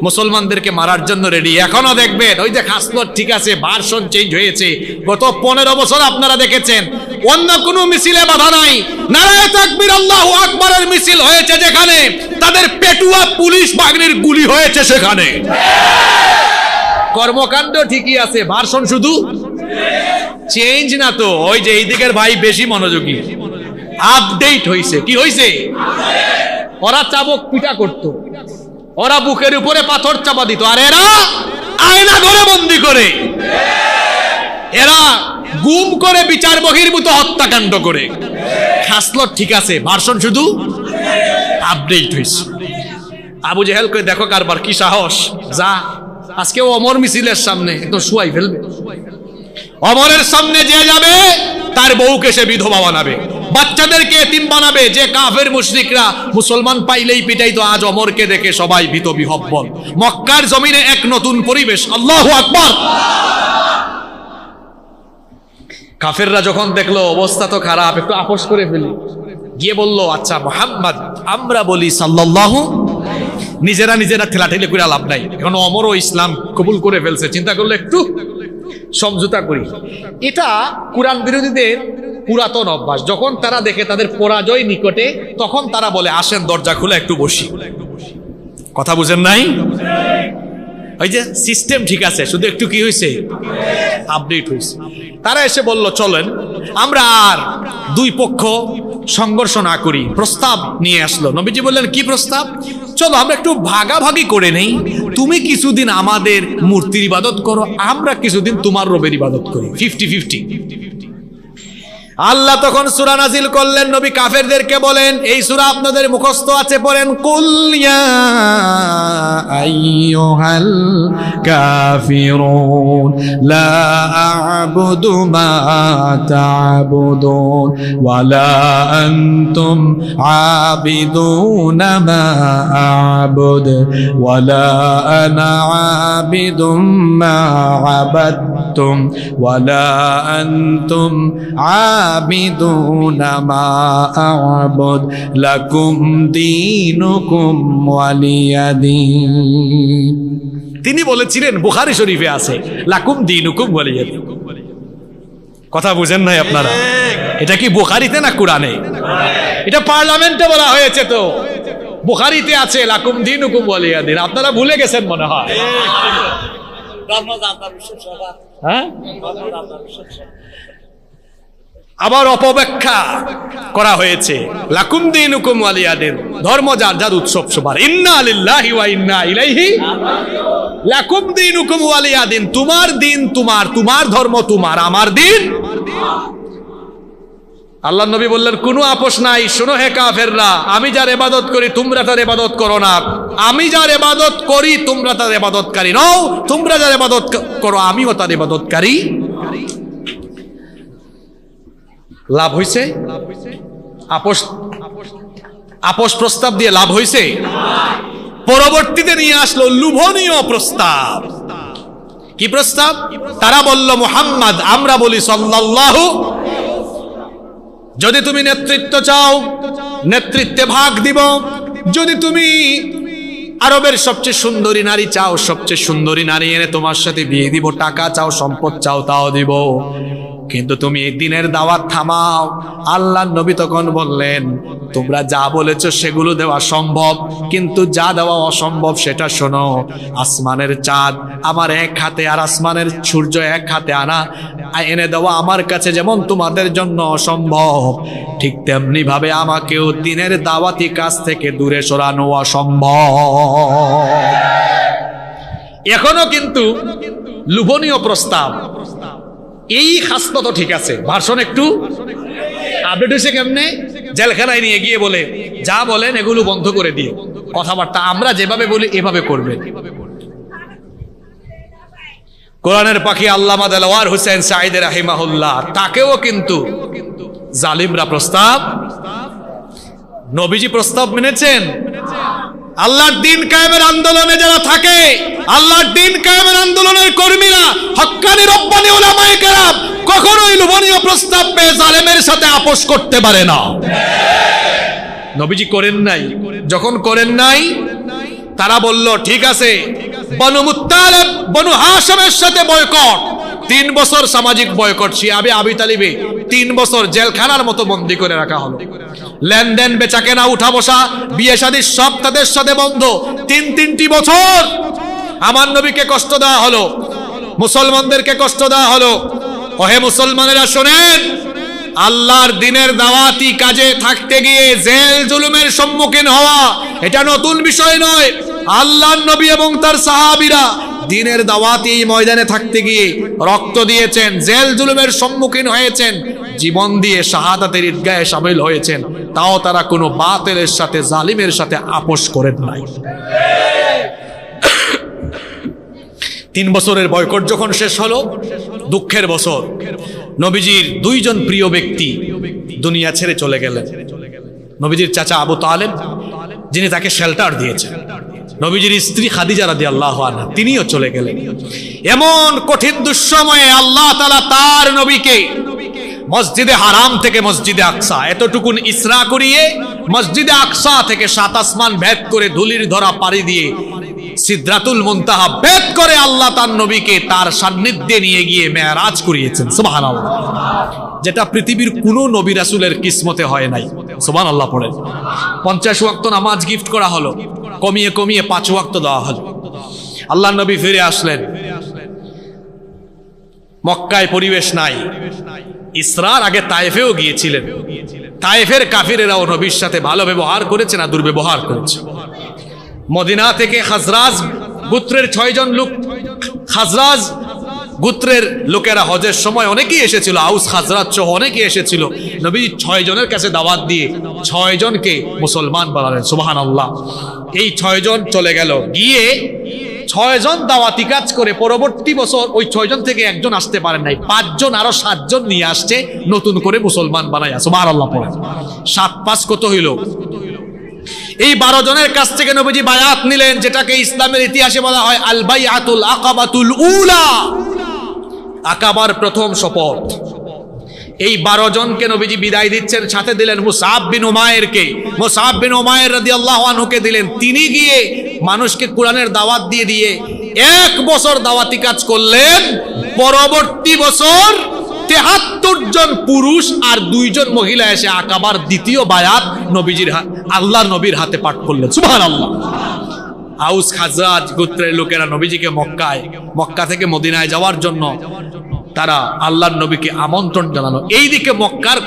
মুসলমানদেরকে মারার জন্য রেডি। এখনো দেখবেন ওই যে খাসলত ঠিক আছে, ভার্সন চেঞ্জ হয়েছে। গত 15 বছর আপনারা দেখেছেন অন্য কোনো মিছিলে বাধা নাই, নারায়ে তাকবীর আল্লাহু আকবারের মিছিল হয়েছে যেখানে, তাদের পেটুয়া পুলিশ বাহিনীর গুলি হয়েছে সেখানে। কর্মকাণ্ড ঠিকই আছে, ভার্সন শুধু চেঞ্জ না তো। ওই যে এই দিকের ভাই বেশি মনোযোগী, আপডেট হইছে। কি হইছে? ওরা চাবক পিটা করত, ওরা বুকের উপরে পাথর চাপা দিত, আর এরা আয়না ঘরে বন্দি করে, এরা গুম করে বিচার বহির্ভূত হত্যাকাণ্ড করে। খাসলত ঠিক আছে, ভার্সন শুধু আপডেট হইছে। আবু জেহেল কই, দেখো কারবার, কি সাহস, যা আজকে ওমর মিছিলের সামনে তো শুয়াই ফেলবে। ওমরের সামনে যে যাবে তার বউকে সে বিধবা বানাবে, বাচ্চাদেরকে এতিম বানাবে। যে কাফের মুশরিকরা মুসলমান পাইলেই পিটাইতো, আজ ওমরকে দেখে সবাই ভীত বিহব্বল। মক্কার জমিনে এক নতুন পরিবেশ। আল্লাহু আকবার। কাফেররা যখন দেখলো অবস্থা তো খারাপ, একটু আপোষ করে ফেলি, গিয়ে বলল, আচ্ছা মুহাম্মদ, আমরা বলি সাল্লাল্লাহু। নিজেরা নিজেরা ঠেলাঠেলি করে লাভ নাই, এখন ওমরও ইসলাম কবুল করে ফেলছে, চিন্তা করলে একটু সমঝোতা করি। এটা কুরআন বিরোধীদের পুরাতন অভ্যাস। যখন তারা দেখে তাদের পরাজয় নিকটে, তখন তারা বলে, আসেন দরজা খুলে একটু বসি। কথা বুঝেন নাই? ওই যে সিস্টেম ঠিক আছে, শুধু একটু কি হয়েছে, আপডেট হয়েছে। তারা এসে বলল, চলেন আমরা আর দুই পক্ষ সংঘর্ষ না করি। প্রস্তাব নিয়ে আসলো। নবীজি বললেন, কি প্রস্তাব? চলো আমরা একটু ভাগাভাগি করে নেই, তুমি কিছুদিন আমাদের মূর্তির ইবাদত করো, আমরা কিছুদিন তোমার রবের ইবাদত করি, 50-50। আল্লাহ তখন সূরা নাজিল করলেন, নবী কাফেরদেরকে বলেন, এই সূরা আপনাদের মুখস্থ আছে, পড়েন, কুল ইয়া আইয়ুহাল কাফিরুন লা আ'বুদু মা তা'বুদুন ওয়া লা আনতুম আবিদুনা মা আ'বুদ ওয়া লা আনা আবিদুম মা আবাদতুম ওয়া লা আনতুম আবিদুনা মা আ'বুদ লাকুম দীনুকুম ওয়ালিয়াদিন। তিনি বলেছিলেন, বুখারী শরীফে আছে, লাকুম দীনুকুম ওয়ালিয়াদিন। কথা বুঝেন নাই আপনারা? এটা কি বুখারীতে না কুরআনে? এটা পার্লামেন্টে বলা হয়েছে, তো বুখারীতে আছে লাকুম দীনুকুম ওয়ালিয়াদিন। আপনারা ভুলে গেছেন মনে হয়। হ্যাঁ, আবার অপব্যাখ্যা করা হয়েছে, লাকুম দীনুকুম ওয়ালিয়াদিন, ধর্ম যার যার উৎসব সবার। ইন্না লিল্লাহি ওয়া ইন্না ইলাইহি। লাকুম দীনুকুম ওয়ালিয়াদিন, তোমার দিন তোমার, তোমার ধর্ম তোমার, আমার দিন। আল্লাহ নবী বললেন, কোনো আপোষ নাই। শোনো হে কাফেররা, আমি যার ইবাদত করি তোমরা তার ইবাদত করো না, আমি যার ইবাদত করি তোমরা তার ইবাদতকারী নও, তোমরা যার ইবাদত করো আমিও তার ইবাদতকারী। লাভ হইছে? আপোষ প্রস্তাব দিয়ে লাভ হইছে? পরবর্তীতে নিয়ে আসলো লোভনীয় প্রস্তাব। কি প্রস্তাব? তারা বলল, মুহাম্মদ, আমরা বলি সাল্লাল্লাহু, যদি তুমি নেতৃত্ব চাও নেতৃত্বে ভাগ দিব, যদি তুমি আরবের সবচেয়ে সুন্দরী নারী চাও, সবচেয়ে সুন্দরী নারী এনে তোমার সাথে বিয়ে দিব, টাকা চাও, সম্পদ চাও, তাও দিব, কিন্তু তুমি এই দিনের দাওয়াত থামাও। আল্লাহর নবী তখন বললেন, তোমরা যা বলেছো সেগুলো দেওয়া সম্ভব, কিন্তু যা দেওয়া অসম্ভব সেটা শোনো। আসমানের চাঁদ আমার এক হাতে আর আসমানের সূর্য এক হাতে আনা এনে দেওয়া আমার কাছে যেমন তোমাদের জন্য অসম্ভব, ঠিক তেমনি ভাবে আমাকেও দিনের দাওয়াতি কাজ থেকে দূরে সরানো অসম্ভব। এখনো কিন্তু লোভনীয় প্রস্তাব, এই খাসলত ঠিক আছে, ভার্সন একটু আপডেট হয়েছে কেমনে, জেলখানায় নিয়ে গিয়ে বলে যা বলেন এগুলো বন্ধ করে দিয়ে কথাবার্তা আমরা যেভাবে বলি এভাবে করবে। কোরআনের পাখি আল্লামা দেলাওয়ার হোসেন সাঈদ রাহিমাহুল্লাহ, তাকেও কিন্তু জালিমরা প্রস্তাব, নবীজি প্রস্তাব মেনেছেন। আল্লাহর দিন কায়েমের আন্দোলনে যারা থাকে, আল্লাহর দিন কায়েমের আন্দোলনের কর্মীরা, হক্কানি রব্বানি উলামায়ে কেরাম কখনোই লোভনীয় প্রস্তাব পেয়ে জালেমের সাথে আপোষ করতে পারে না। নবীজি করেন নাই, যখন করেন নাই তারা বলল ঠিক আছে, বনু মুত্তালিব বনু হাশিমের সাথে বয়কট, 3 বছর সামাজিক বয়কট, শিয়াবে আবি তালিবে 3 বছর জেলখানার মতো বন্দী করে রাখা হলো। লেনদেন বেচা কেনা উঠা বসা বিয়ে শাদী সব তাদের সাথে বন্ধ। 3টি বছর আমার নবীকে কষ্ট দেওয়া হলো, মুসলমানদেরকে কষ্ট দেওয়া হলো। ওহে মুসলমানেরা শোনেন, আল্লাহর দিনের দাওয়াতি কাজে থাকতে গিয়ে জেল জুলুমের সম্মুখীন হওয়া এটা নতুন বিষয় নয়। আল্লাহর নবী এবং তার সাহাবীরা দিনের দাওয়াতি ময়দানে থাকতে গিয়ে রক্ত দিয়েছেন, জেল জুলুমের সম্মুখীন হয়েছেন, জীবন দিয়ে শাহাদাতের ঈদগাহে শামিল হয়েছেন, তাও তারা কোনো বাতিলের সাথে জালিমের সাথে আপোষ করেন নাই। 3 বছরের বয়কট যখন শেষ হলো, দুঃখের বছর, নবীজির 2 জন প্রিয় ব্যক্তি দুনিয়া ছেড়ে চলে গেলেন। নবীজির চাচা আবু তালেব, যিনি তাকে শেল্টার দিয়েছেন, নবীজির স্ত্রী খাদিজা রাদিয়াল্লাহু আনহা, তিনিও চলে গেলেন। এমন কঠিন দুঃসময়ে আল্লাহ তাআলা তার নবীকে মসজিদে হারাম থেকে মসজিদে আকসা এতটুকুন ইসরা করিয়ে মসজিদে আকসা থেকে 7 আসমান ভেদ করে ধুলির ধরা পাড়ি দিয়ে সিদরাতুল মুনতাহা ভেদ করে আল্লাহ তার নবীকে তার সান্নিধ্যে নিয়ে গিয়ে মেরাজ করিয়েছেন। সুবহানাল্লাহ, যেটা পৃথিবীর কোনো নবী রাসূলের কিসমতে হয় নাই। সুবহানাল্লাহ পড়েন। 50 ওয়াক্ত নামাজ গিফট করা হলো, কমিয়ে কমিয়ে 5 ওয়াক্ত দেওয়া হলো। আল্লাহর নবী ফিরে আসলেন, মক্কায় পরিবেশ নাই। ইসরার আগে তায়েফেও গিয়েছিলেন, তায়েফের কাফিরেরাও নবীর সাথে ভালো ব্যবহার করেছে না দুর্ব্যবহার করেছে। মদিনা থেকে খাজরাজ গোত্রের 6 জন লোক, খাজরাজ গোত্রের লোকেরা হজের সময় অনেকেই এসেছিল, আউস খাজরাজ সহ অনেকেই এসেছিল। নবী 6 জনের কাছে দাওয়াত দিয়ে 6 জনকে মুসলমান বানালেন। সুবহানাল্লাহ। এই 6 জন চলে গেল, গিয়ে 6 জন দাওয়াতি কাজ করে পরবর্তী বছর ওই 6 জন থেকে একজন আসতে পারেন নাই, 5 জন আরো 7 জন নিয়ে আসছে নতুন করে মুসলমান বানাইয়া। সুবহানাল্লাহ পড়ে 7 5 কত হইল? এই 12 জনের কাছ থেকে নবীজি বায়াত নিলেন, যেটাকে ইসলামের ইতিহাসে বলা হয় আল বাইআতুল আকাবাতুল উলা, আকাবার প্রথম শপথ। এই 12 জনকে নবীজি বিদায় দিচ্ছেন, সাথে দিলেন মুসআব বিন উমায়েরকে। মুসআব বিন উমায়ের রাদিয়াল্লাহু আনহুকে দিলেন, তিনি গিয়ে মানুষকে কোরআনের দাওয়াত দিয়ে দিয়ে 1 বছর দাওয়াতি কাজ করলেন। পরবর্তী বছর 73 জন পুরুষ আর 2 জন মহিলা এসে আকাবার দ্বিতীয় বায়াত নবীজির আল্লাহর নবীর হাতে পাঠ করলেন। সুবহানাল্লাহ। আউস খাজরাজ গোত্রের লোকেরা নবীজিকে মক্কা থেকে মদিনায় যাওয়ার জন্য তারা আল্লাহর নবীকে আমন্ত্রণ জানালো। এইদিকে মক্কার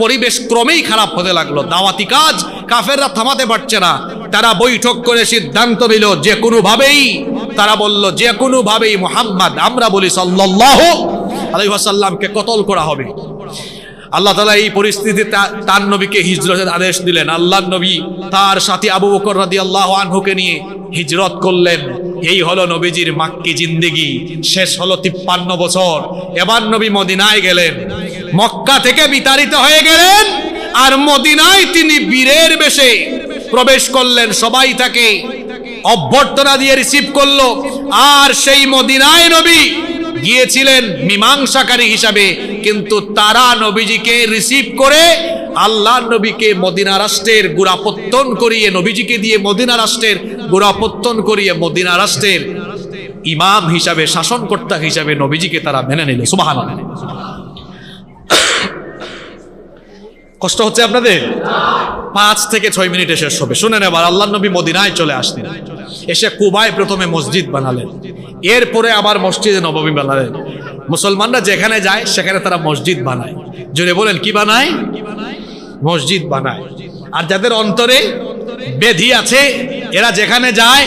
পরিবেশ ক্রমেই খারাপ হতে লাগলো, দাওয়াতি কাজ কাফেররা থামাতে পারছে না। তারা বৈঠক করে সিদ্ধান্ত নিল যে কোনো ভাবেই, তারা বলল যে কোনো ভাবেই মুহাম্মদ, আমরা বলি সাল্লাল্লাহু আলাইহি ওয়াসাল্লামকে কতল করা হবে। আল্লাহ তাআলা এই পরিস্থিতিতে তার নবীকে হিজরতের আদেশ দিলেন। আল্লাহর নবী তার সাথী আবু বকর রাদিয়াল্লাহু আনহুকে নিয়ে হিজরত করলেন। এই হলো নবীজির মাক্কি জিন্দেগি, শেষ হলো 53 বছর। এবার নবী মদিনায় গেলেন, মক্কা থেকে বিতাড়িত হয়ে গেলেন, আর মদিনায় তিনি বীরের বেশে প্রবেশ করলেন। সবাই তাকে অভ্যর্থনা দিয়ে রিসিভ করলো। আর সেই মদিনায় নবী গিয়েছিলেন মীমাংসাকারী হিসাবে, কিন্তু তারা নবীজিকে রিসিভ করে আল্লাহর নবীকে মদিনা রাষ্ট্রের গোড়াপত্তন করিয়ে, নবীজিকে দিয়ে মদিনা রাষ্ট্রের গোড়াপত্তন করিয়ে মদিনা রাষ্ট্রের ইমাম হিসাবে, শাসনকর্তা হিসাবে নবীজিকে তারা মেনে নিল। সুবহানাল্লাহ। কষ্ট হচ্ছে আপনাদের? 5 থেকে 6 মিনিটে শেষ হবে। শুনেন এবার, আল্লাহর নবী মদিনায় চলে আসলেন, এসে কুবায় প্রথমে মসজিদ বানালেন, এরপরে আবার মসজিদে নববী বানালেন। মুসলমানরা যেখানে যায় সেখানে তারা মসজিদ বানায়। জোরে বলেন, কি বানায়? মসজিদ বানায়। আর যাদের অন্তরে বেধি আছে, এরা যেখানে যায়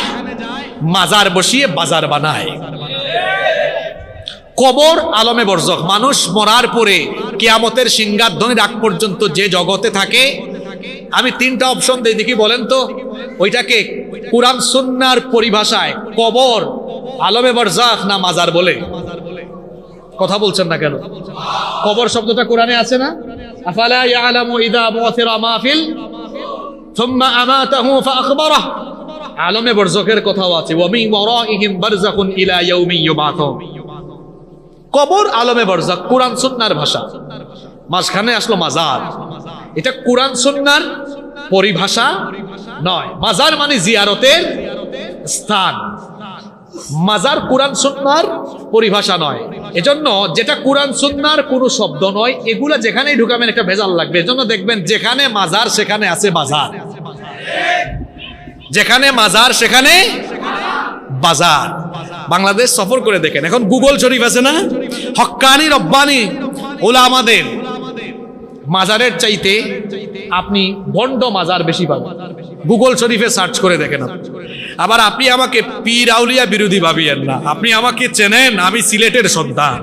মাজার বসিয়ে বাজার বানায়। কবর আলমে বরজখ, মানুষ মরার পরে কিয়ামতের সিংহাধ্বনির আগ পর্যন্ত যে জগতে থাকে, আমি 3টা অপশন দিই, দেখি বলেন তো ওইটাকে কুরআন সুন্নাহর পরিভাষায় কবর, আলমে বরজখ না মাজার বলে? কথা বলছেন না কেন? কবর শব্দটা কোরআনে আছে না? আফালা ইয়ালামু ইযা বুথিরা মা ফিল সুম্মা আমাতাহু ফাআখবারাহ। আলমে বরজখের কথাও আছে, ওয়া মিন ওয়ারাইহিম বারযাখুন ইলা ইয়াউমি ইউবাথুন। কবর আলমে বরজখ কুরআন সুন্নাহর ভাষা। মাঝখানে আসলো মাজার, এটা কুরআন সুন্নাহর পরিভাষা নয়। মাজার মানে জিয়ারতের স্থান, মাজার কুরআন সুন্নাহর পরিভাষা নয়। এজন্য যেটা কুরআন সুন্নাহর কোনো শব্দ নয়, এগুলা যেখানেই ঢুকাবেন একটা ভেজাল লাগবে। এজন্য দেখবেন যেখানে মাজার সেখানে আছে বাজার, যেখানে মাজার সেখানে বাজার। বাংলাদেশ সফর করে দেখেন, এখন গুগল শরীফ আছে না, হক্কানি রব্বানি উলামাদের মাজারের চাইতে আপনি ভণ্ড মাজার বেশি পাবেন। গুগল শরীফে সার্চ করে দেখেন। আবার আপনি আমাকে পীর আউলিয়া বিরোধী ভাবিয়েন না, আপনি আমাকে চেনেন, আমি সিলেটের সন্তান,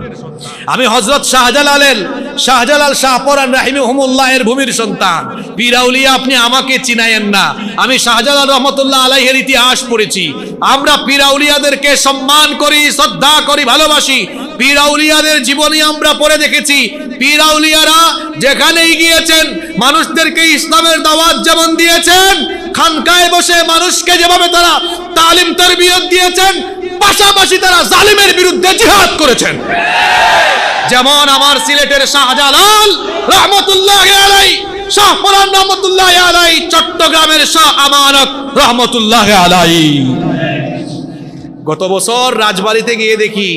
আমি হযরত শাহজালাল শাহপরান রাহিমাহুমুল্লাহ এর ভূমির সন্তান। পীর আউলিয়া আপনি আমাকে চিনায়েন না, আমি শাহজালাল রহমাতুল্লাহ আলাইহির ইতিহাস পড়েছি। আমরা পীর আউলিয়াদেরকে সম্মান করি, শ্রদ্ধা করি, ভালোবাসি। পীর আউলিয়াদের জীবনী আমরা পড়ে দেখেছি। পীর আউলিয়ারা যেখানেই গিয়েছেন মানুষদেরকে ইসলামের দাওয়াত যেমন দিয়েছেন, খানকায় বসে মানুষকে যেভাবে তারা তালিম তারবিয়ত দিয়েছেন, পাশাপাশি তারা জালিমের বিরুদ্ধে জিহাদ করেছেন। যেমন আমার সিলেটের শাহজালাল রহমতুল্লাহি আলাইহি, শাহপরান রহমতুল্লাহি আলাইহি, চট্টগ্রামের শাহ আমানত রহমতুল্লাহি আলাইহি। গত বছর রাজবাড়িতে গিয়ে দেখি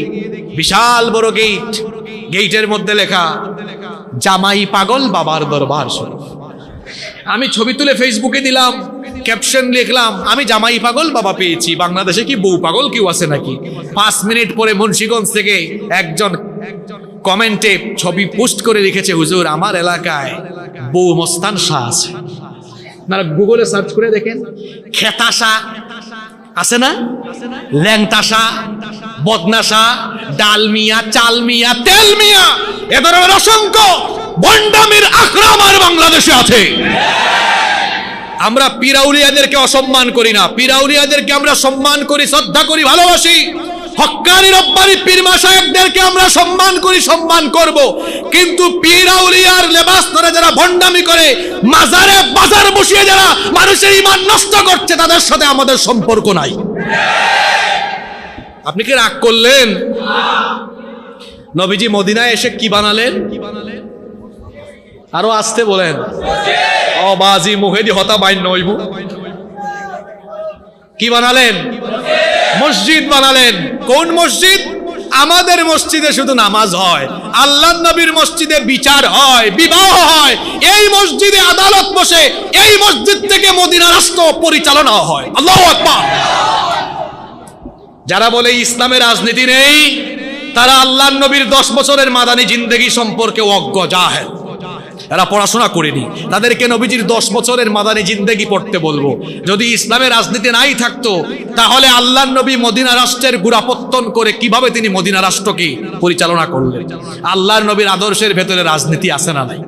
বিশাল বড় গেট, গেটের মধ্যে লেখা জামাই পাগল বাবার দরবার শরীফ। আমি ছবি তুলে ফেসবুকে দিলাম, ক্যাপশন লিখলাম, আমি জামাই পাগল বাবা পেয়েছি, বাংলাদেশে কি বউ পাগল কেউ আছে নাকি? 5 মিনিট পরে মুন্সিগঞ্জ থেকে একজন কমেন্টে ছবি পোস্ট করে লিখেছে, হুজুর আমার এলাকায় বউ মস্তান শাহ আছে। আপনারা গুগলে সার্চ করে দেখেন, খেতাশা আছে না, ল্যাংটাশা, বদনাশা, ডালমিয়া, চালমিয়া, তেলমিয়া, এ ধরনের অসংখ্য ভণ্ডামির আখড়া আমার বাংলাদেশে আছে। আমরা পীর আউলিয়াদেরকে অসম্মান করি না, পীর আউলিয়াদেরকে আমরা সম্মান করি, শ্রদ্ধা করি, ভালোবাসি। হক্কানি রব্বানি পীর মাশায়েখদেরকে আমরা সম্মান করি, সম্মান করব। কিন্তু পীর আউলিয়ার লেবাস ধরে যারা ভণ্ডামি করে, মাজারে বাজার বসিয়ে যারা মানুষের ঈমান নষ্ট করছে, তাদের সাথে আমাদের সম্পর্ক নাই। আপনি কি রাগ করলেন? নবীজি মদিনায় এসে কি বানালেন? আরো আসতে বলেন, অবাজি মুহেদি হতা বাইন নইব। কি বানালেন? মসজিদ বানালেন। কোন মসজিদ? আমাদের মসজিদে শুধু নামাজ হয়, আল্লাহর নবীর মসজিদে বিচার হয়, বিবাহ হয়, এই মসজিদে আদালত বসে, এই মসজিদ থেকে মদিনা রাষ্ট্র পরিচালনা হয়। আল্লাহু আকবার। যারা বলে ইসলামের রাজনীতি নেই, তারা আল্লাহর নবীর 10 বছরের মাদানী জিন্দেগি সম্পর্কে অজ্ঞ, জাহেল। এরা পড়াশোনা করেনি, তাদেরকে নবীজির 10 বছরের মাদানী জিন্দেগি পড়তে বলবো। যদি ইসলামের রাজনীতি নাই থাকতো, তাহলে আল্লাহর নবী মদিনা রাষ্ট্রের গোড়াপত্তন করে কিভাবে তিনি মদিনা রাষ্ট্রকে পরিচালনা করলেন? আল্লাহর নবীর আদর্শের ভেতরে রাজনীতি আছে না নাই?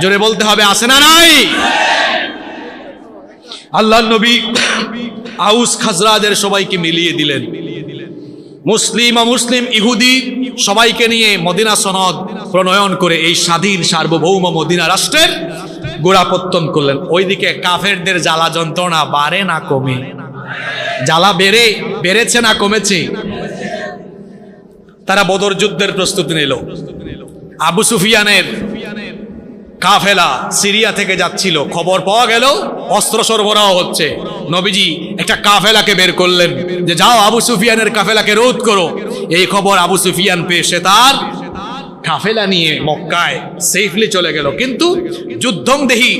জোরে বলতে হবে, আছে না নাই? আল্লাহর নবী আউস খাজরাজের সবাইকে মিলিয়ে দিলেন, মুসলিম অমুসলিম ইহুদি সবাইকে নিয়ে মদিনা সনদ প্রণয়ন করে এই স্বাধীন সার্বভৌম মদিনা রাষ্ট্রের গোড়াপত্তন করলেন। ওইদিকে কাফেরদের জ্বালা যন্ত্রণা বাড়ে না কমে? জ্বালা বেড়েছে না কমেছে? তারা বদর যুদ্ধের প্রস্তুতি নিল। আবু সুফিয়ানের কাফেলা সিরিয়া থেকে যাচ্ছিল, খবর পাওয়া গেল অস্ত্র সরবরাহ হচ্ছে। নবীজি একটা কাফেলাকে বের করলেন যে যাও আবু সুফিয়ানের কাফেলাকে রোধ করো। এই খবর আবু সুফিয়ান পেয়ে সে তার কাফেলা নিয়ে মক্কায় সেফলি চলে গেল। কিন্তু যুদ্ধংদেহী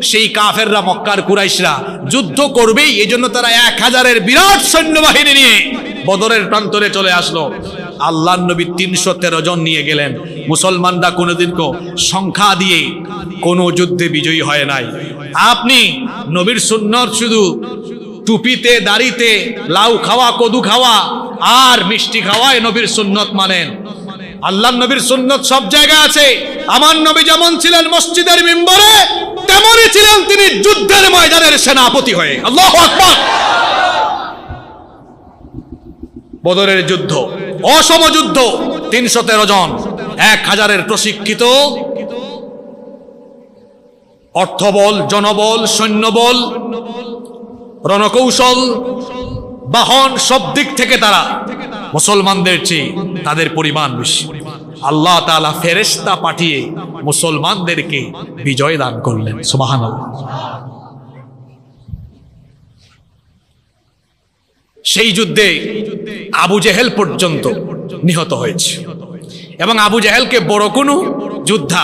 সেই কাফেররা, মক্কার কুরাইশরা যুদ্ধ করবেই, এই জন্য তারা 1000-এর বিরাট সৈন্যবাহিনী নিয়ে বদরের প্রান্তরে চলে আসলো। আল্লাহর নবী 313 জন নিয়ে গেলেন। মুসলমানরা কোনোদিনও সংখ্যা দিয়ে কোনো যুদ্ধে বিজয়ী হয় নাই। আপনি নবীর সুন্নত শুধু টুপিতে, দাড়িতে, লাউ খাওয়া, কদু খাওয়া আর মিষ্টি খাওয়ায় নবীর সুন্নত মানেন। আল্লাহর নবীর সুন্নত সব জায়গায় আছে। আমার নবী যেমন ছিলেন মসজিদের মিম্বরে, তেমনই ছিলেন তিনি যুদ্ধের ময়দানের সেনাপতি হয়ে। আল্লাহু আকবার। বদরের যুদ্ধ, অসম যুদ্ধ, 313 জন, 1000-এর প্রশিক্ষিত অর্থবল, জনবল, সৈন্যবল, রণকৌশল, বাহন, সব দিক থেকে তারা মুসলমানদের চেয়ে তাদের পরিমাণ বেশি। আল্লাহ তাআলা ফেরেশতা পাঠিয়ে মুসলমানদেরকে বিজয় দান করলেন। সুবহানাল্লাহ। সেই যুদ্ধে আবু জেহেল পর্যন্ত নিহত হয়েছে এবং আবু জেহেলকে বড় কোনো যোদ্ধা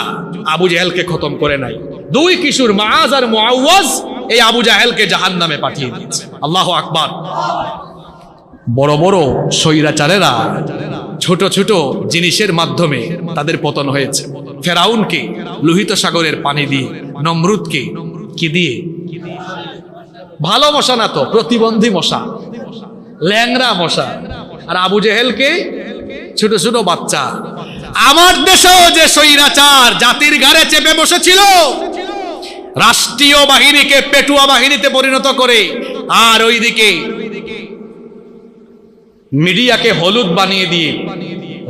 আবু জেহেলকে খতম করে নাই। 2 কিশোর মুআজ আর মুআওয়াজ এই আবু জেহেলকে জাহান্নামে পাঠিয়ে দিয়েছে। আল্লাহু আকবার। বড় বড় স্বৈরাচারেরা ছোট ছোট জিনিসের মাধ্যমে তাদের পতন হয়েছে। ফেরাউনকে লোহিত সাগরের পানি দিয়ে, নমরুদকে কি দিয়ে? ভালো মশা না তো, প্রতিবন্ধী মশা, ল্যাংরা মশা। আর আবু জেহেলকে ছোট ছোট বাচ্চা। আমার দেশেও যে স্বৈরাচার জাতির ঘাড়ে চেপে বসেছিল, রাষ্ট্রীয় বাহিনীকে পেটুয়া বাহিনীতে পরিণত করে, আর ওইদিকে মিডিয়াকে হলুদ বানিয়ে দিয়ে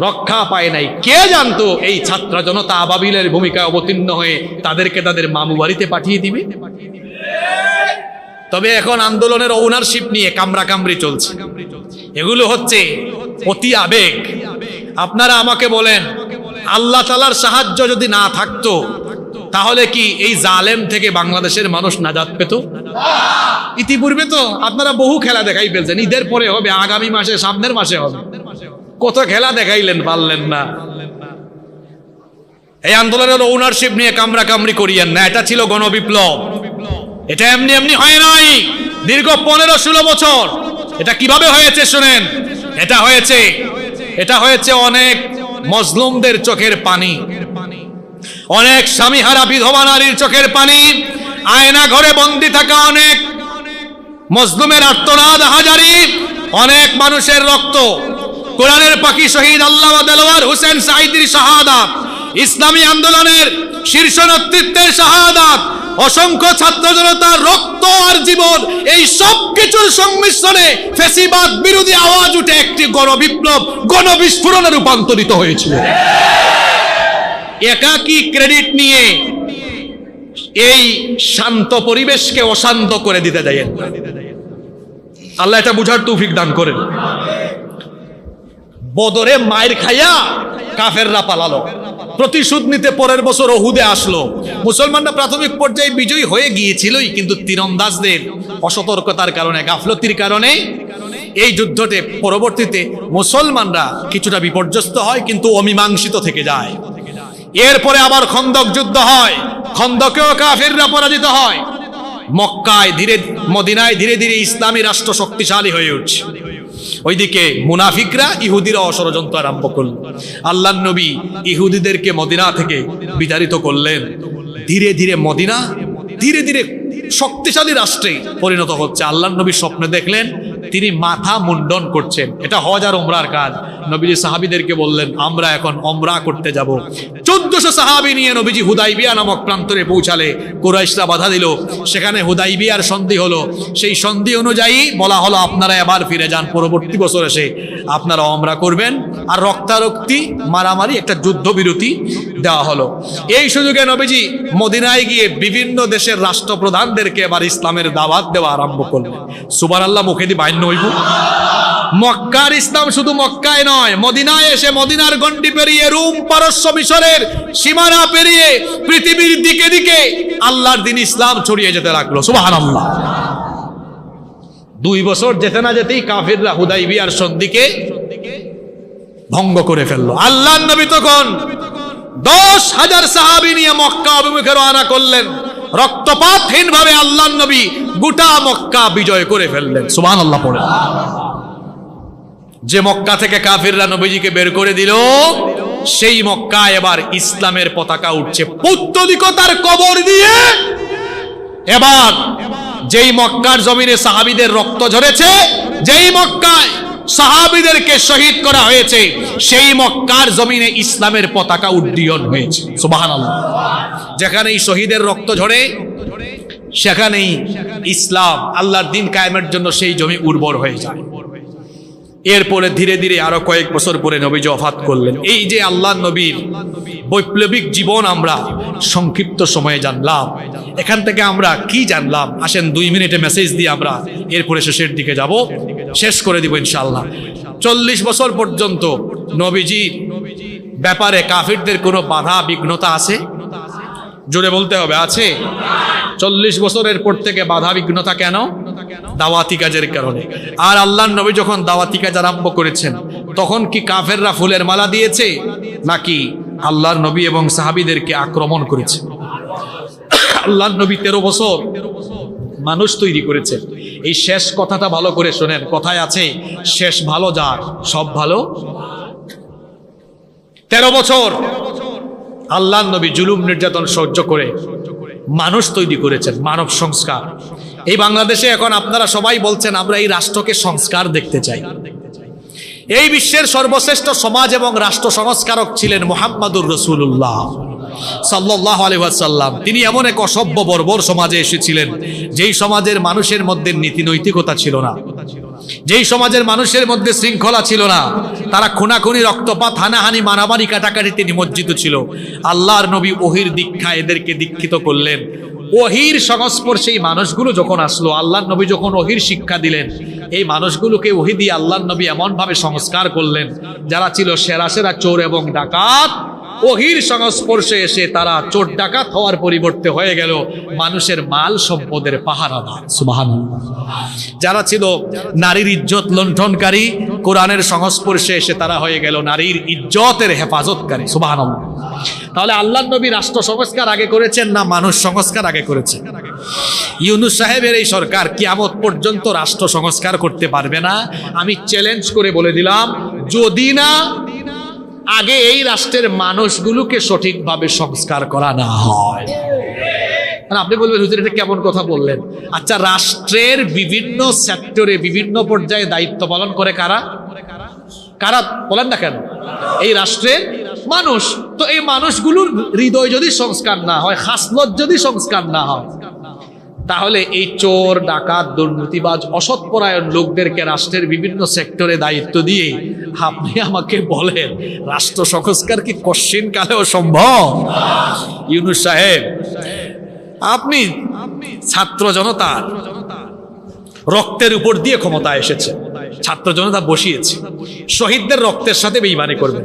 রক্ষা পায় নাই। কে জানতো এই ছাত্র জনতা আবাবিলের ভূমিকায় অবতীর্ণ হয়ে তাদেরকে তাদের মামু বাড়িতে পাঠিয়ে দিবে। তবে এখন আন্দোলনের ওনারশিপ নিয়ে কামড়াকামড়ি চলছে। এগুলো হচ্ছে অতি আবেগ। আপনারা আমাকে বলেন, আল্লাহ তাআলার সাহায্য যদি না থাকতো তাহলে কি এই জালেম থেকে বাংলাদেশের মানুষ নাজাত পেত? ইতিপূর্বে তো আপনারা বহু খেলা দেখাই ফেলছেন। ঈদের পরে হবে, আগামী মাসে, সামনের মাসে হবে। কত খেলা দেখাইলেন, পারলেন না। এই আন্দোলনের ওনারশিপ নিয়ে কামড়াকামড়ি করিয়েন না। এটা ছিল গণবিপ্লব। এটা এমনি এমনি হয় নাই। দীর্ঘ 15-16 বছর। এটা কিভাবে হয়েছে শুনেন। এটা হয়েছে অনেক মজলুমদের চোখের পানি, অনেক স্বামীহারা বিধবা নারীর চোখের পানি, আয়না ঘরে বন্দী থাকা অনেক মজলুমের আর্তনাদ হাজারি, অনেক মানুষের রক্ত, কোরআনের পাখি শহীদ আল্লামা দেলোয়ার হোসেন সাঈদীর শাহাদাত, ইসলামী আন্দোলনের শীর্ষ নেতৃত্বের শাহাদাত, অসংখ্য ছাত্র জনতার রক্ত আর জীবন, এই সব কিছুর সংমিশ্রণে ফ্যাসিবাদ বিরোধী আওয়াজ উঠে একটি গণবিপ্লব, গণবিস্ফোরণে রূপান্তরিত হয়েছিল। একাকী ক্রেডিট নিয়ে এই শান্ত পরিবেশকে অশান্ত করে দিতে যায়। আল্লাহ এটা বুঝার তৌফিক দান করেন। বদরে মায়ের খাইয়া কাফেররা পালালো, প্রতিশোধ নিতে পরের বছর উহুদে আসলো। মুসলমানরা প্রাথমিক পর্যায়ে বিজয়ী হয়ে গিয়েছিলই, কিন্তু তীরন্দাজদের অসতর্কতার কারণে, গাফলতির কারণে এই যুদ্ধতে পরবর্তীতে মুসলমানরা কিছুটা বিপর্যস্ত হয়, কিন্তু অমীমাংসিত থেকে যায়। এরপরে আবার খন্দক যুদ্ধ হয়, খন্দকেও কাফেররা পরাজিত হয়। মদিনায় ধীরে ধীরে ইসলামী রাষ্ট্র শক্তিশালী হয়ে উঠছে। ওইদিকে মুনাফিকরা, ইহুদিরা ষড়যন্ত্র আরম্ভ করল। আল্লাহর নবী ইহুদিদেরকে মদিনা থেকে বিতাড়িত করলেন। ধীরে ধীরে মদিনা ধীরে ধীরে শক্তিশালী রাষ্ট্রে পরিণত হচ্ছে। আল্লাহর নবী স্বপ্নে দেখলেন তিনি মাথা মুন্ডন করছেন। এটা হজ আর উমরার কাজ। নবীজি সাহাবীদেরকে বললেন, আমরা এখন উমরা করতে যাব। 1400 সাহাবী নিয়ে নবীজি হুদাইবিয়া নামক প্রান্তরে পৌঁছালে কুরাইশরা বাধা দিল। সেখানে হুদাইবিয়ার সন্ধি হলো। সেই সন্ধি অনুযায়ী বলা হলো, আপনারা এবার ফিরে যান, পরবর্তী বছর এসে আপনারা উমরা করবেন। আর রক্তারক্তি, মারামারি, একটা যুদ্ধবিরতি দেওয়া হলো। এই সুযোগে নবীজি মদিনায় গিয়ে বিভিন্ন দেশের রাষ্ট্রপ্রধানদেরকে এবার ইসলামের দাওয়াত দেওয়া আরম্ভ করলেন। সুবহানাল্লাহ, মুখে দি বাইন হইব। মক্কার ইসলাম শুধু মক্কায় নয়, মদিনায় এসে মদিনার গণ্ডি পেরিয়ে রোম, পারস্য, মিশরের সীমানা পেরিয়ে পৃথিবীর দিকে দিকে আল্লাহর দিন ইসলাম ছড়িয়ে যেতে লাগলো। সুবহানাল্লাহ। 2 বছর যেতে না যেতেই কাফিররা হুদাইবিয়ার সন্ধিকে ভঙ্গ করে ফেললো। আল্লাহর নবী তখন 10,000 সাহাবী নিয়ে মক্কা অভিমুখে রওনা করলেন। রক্তপাতহীন ভাবে আল্লাহর নবী গোটা মক্কা বিজয় করে ফেললেন। সুবহানাল্লাহ পড়ে। যে মক্কা থেকে কাফিররা নবীজিকে বের করে দিল, সেই মক্কায় এবার ইসলামের পতাকা উঠছে পৌত্তলিকতার কবর দিয়ে। এবার যেই মক্কার জমিনে সাহাবীদের রক্ত ঝরেছে, যেই মক্কায় সাহাবীদেরকে শহীদ করা হয়েছে, সেই মক্কার জমিনে ইসলামের পতাকা উড্ডীয়ন হয়েছে। সুবহানাল্লাহ। যেখানেই শহীদের রক্ত ঝরে, সেখানেই ইসলাম, আল্লাহর দ্বীন কায়েমের জন্য সেই জমি উর্বর হয়ে যায়। এরপরে ধীরে ধীরে আরো কয়েক বছর পরে নবীজি ওফাত করলেন। এই যে আল্লাহর নবীর বৈপ্লবিক জীবন আমরা সংক্ষিপ্ত সময়ে জানলাম, এখান থেকে আমরা কি জানলাম? আসেন 2 মিনিটে মেসেজ দিয়ে আমরা এরপরে শেষের দিকে যাব, শেষ করে দিব ইনশাআল্লাহ। 40 বছর পর্যন্ত নবীজির ব্যাপারে কাফিরদের কোনো বাধা বিঘ্নতা আছে? জোরে বলতে হবে, আছে? 40 বছরের পর থেকে বাধা বিঘ্নতা কেন? দাওয়াতি কাজের কারণে। আর আল্লাহর নবী যখন দাওয়াতি কাজ আরম্ভ করেছেন, তখন কি কাফেররা ফুলের মালা দিয়েছে, নাকি আল্লাহর নবী এবং সাহাবীদেরকে আক্রমণ করেছে? আল্লাহর নবী 13 বছর মানুষ তৈরি করেছেন। এই শেষ কথাটা ভালো করে শোনেন। কথায় আছে, শেষ ভালো যার সব ভালো। 13 বছর আল্লাহর নবী জুলুম নির্যাতন সহ্য করে মানুষ তৈরি করেছেন, মানব সংস্কার। এই বাংলাদেশে এখন আপনারা সবাই বলছেন আমরা এই রাষ্ট্রকে সংস্কার দেখতে চাই। এই বিশ্বের সর্বশ্রেষ্ঠ সমাজ এবং রাষ্ট্র সংস্কারক ছিলেন মুহাম্মাদুর রাসূলুল্লাহ সাল্লাল্লাহু আলাইহি ওয়াসাল্লাম। তিনি এমন এক অসভ্য বর্বর সমাজে এসেছিলেন, যেই সমাজের মানুষের মধ্যে নীতি নৈতিকতা ছিল না, যেই সমাজের মানুষের মধ্যে শৃঙ্খলা ছিল না। তারা খুনাখুনি, রক্তপাত, হানাহানি, মারামারি, কাটাকাটিতে নিমজ্জিত ছিল। আল্লাহর নবী ওহির দীক্ষা এদেরকে দীক্ষিত করলেন। ওহির সংস্পর্শে এই মানুষগুলো যখন আসলো, আল্লাহর নবী যখন ওহির শিক্ষা দিলেন, এই মানুষগুলোকে ওহি দিয়ে আল্লাহর নবী এমন ভাবে সংস্কার করলেন, যারা ছিল সেরা সেরা চোর এবং ডাকাত, ওহির সংস্পর্শে এসে তারা চোর ডাকাত হওয়ার পরিবর্তে হয়ে গেল মানুষের মাল সম্পদের পাহারাদার। সুবহানাল্লাহ। যারা ছিল নারীর ইজ্জত লুণ্ঠনকারী, কোরআনের সংস্পর্শে এসে তারা হয়ে গেল নারীর ইজ্জতের হেফাজতকারী। সুবহানাল্লাহ। তাহলে আল্লাহর নবী রাষ্ট্র সংস্কার আগে করেছেন না মানুষ সংস্কার আগে করেছেন? ইউনূস সাহেবের এই সরকার কিয়ামত পর্যন্ত রাষ্ট্র সংস্কার করতে পারবে না। আমি চ্যালেঞ্জ করে বলে দিলাম, যদি না আগে এই রাষ্ট্রের মানুষগুলোকে সঠিকভাবে সংস্কার করা না হয়। আপনি বলবেন হুজুর এটা কেমন কথা বললেন? আচ্ছা, রাষ্ট্রের বিভিন্ন সেক্টরে বিভিন্ন পর্যায়ে দায়িত্ব পালন করে কারা? কারা বলেন না কেন? এই রাষ্ট্রের মানুষ। তো এই মানুষগুলোর হৃদয় যদি সংস্কার না হয়, খাসলত যদি সংস্কার না হয়, তাহলে এই চোর, ডাকাত, দুর্নীতিবাজ, অসৎপরায়ণ লোকদেরকে রাষ্ট্রের বিভিন্ন সেক্টরে দায়িত্ব দিয়ে আপনি আমাকে বলেন রাষ্ট্র সংস্কার কি কশ্চিন কালেও সম্ভব? ইউনূস সাহেব, আপনি ছাত্র জনতার রক্তের উপর দিয়ে ক্ষমতা এসেছে, ছাত্র জনতা বসিয়েছে, শহীদদের রক্তের সাথে বেঈমানি করবেন।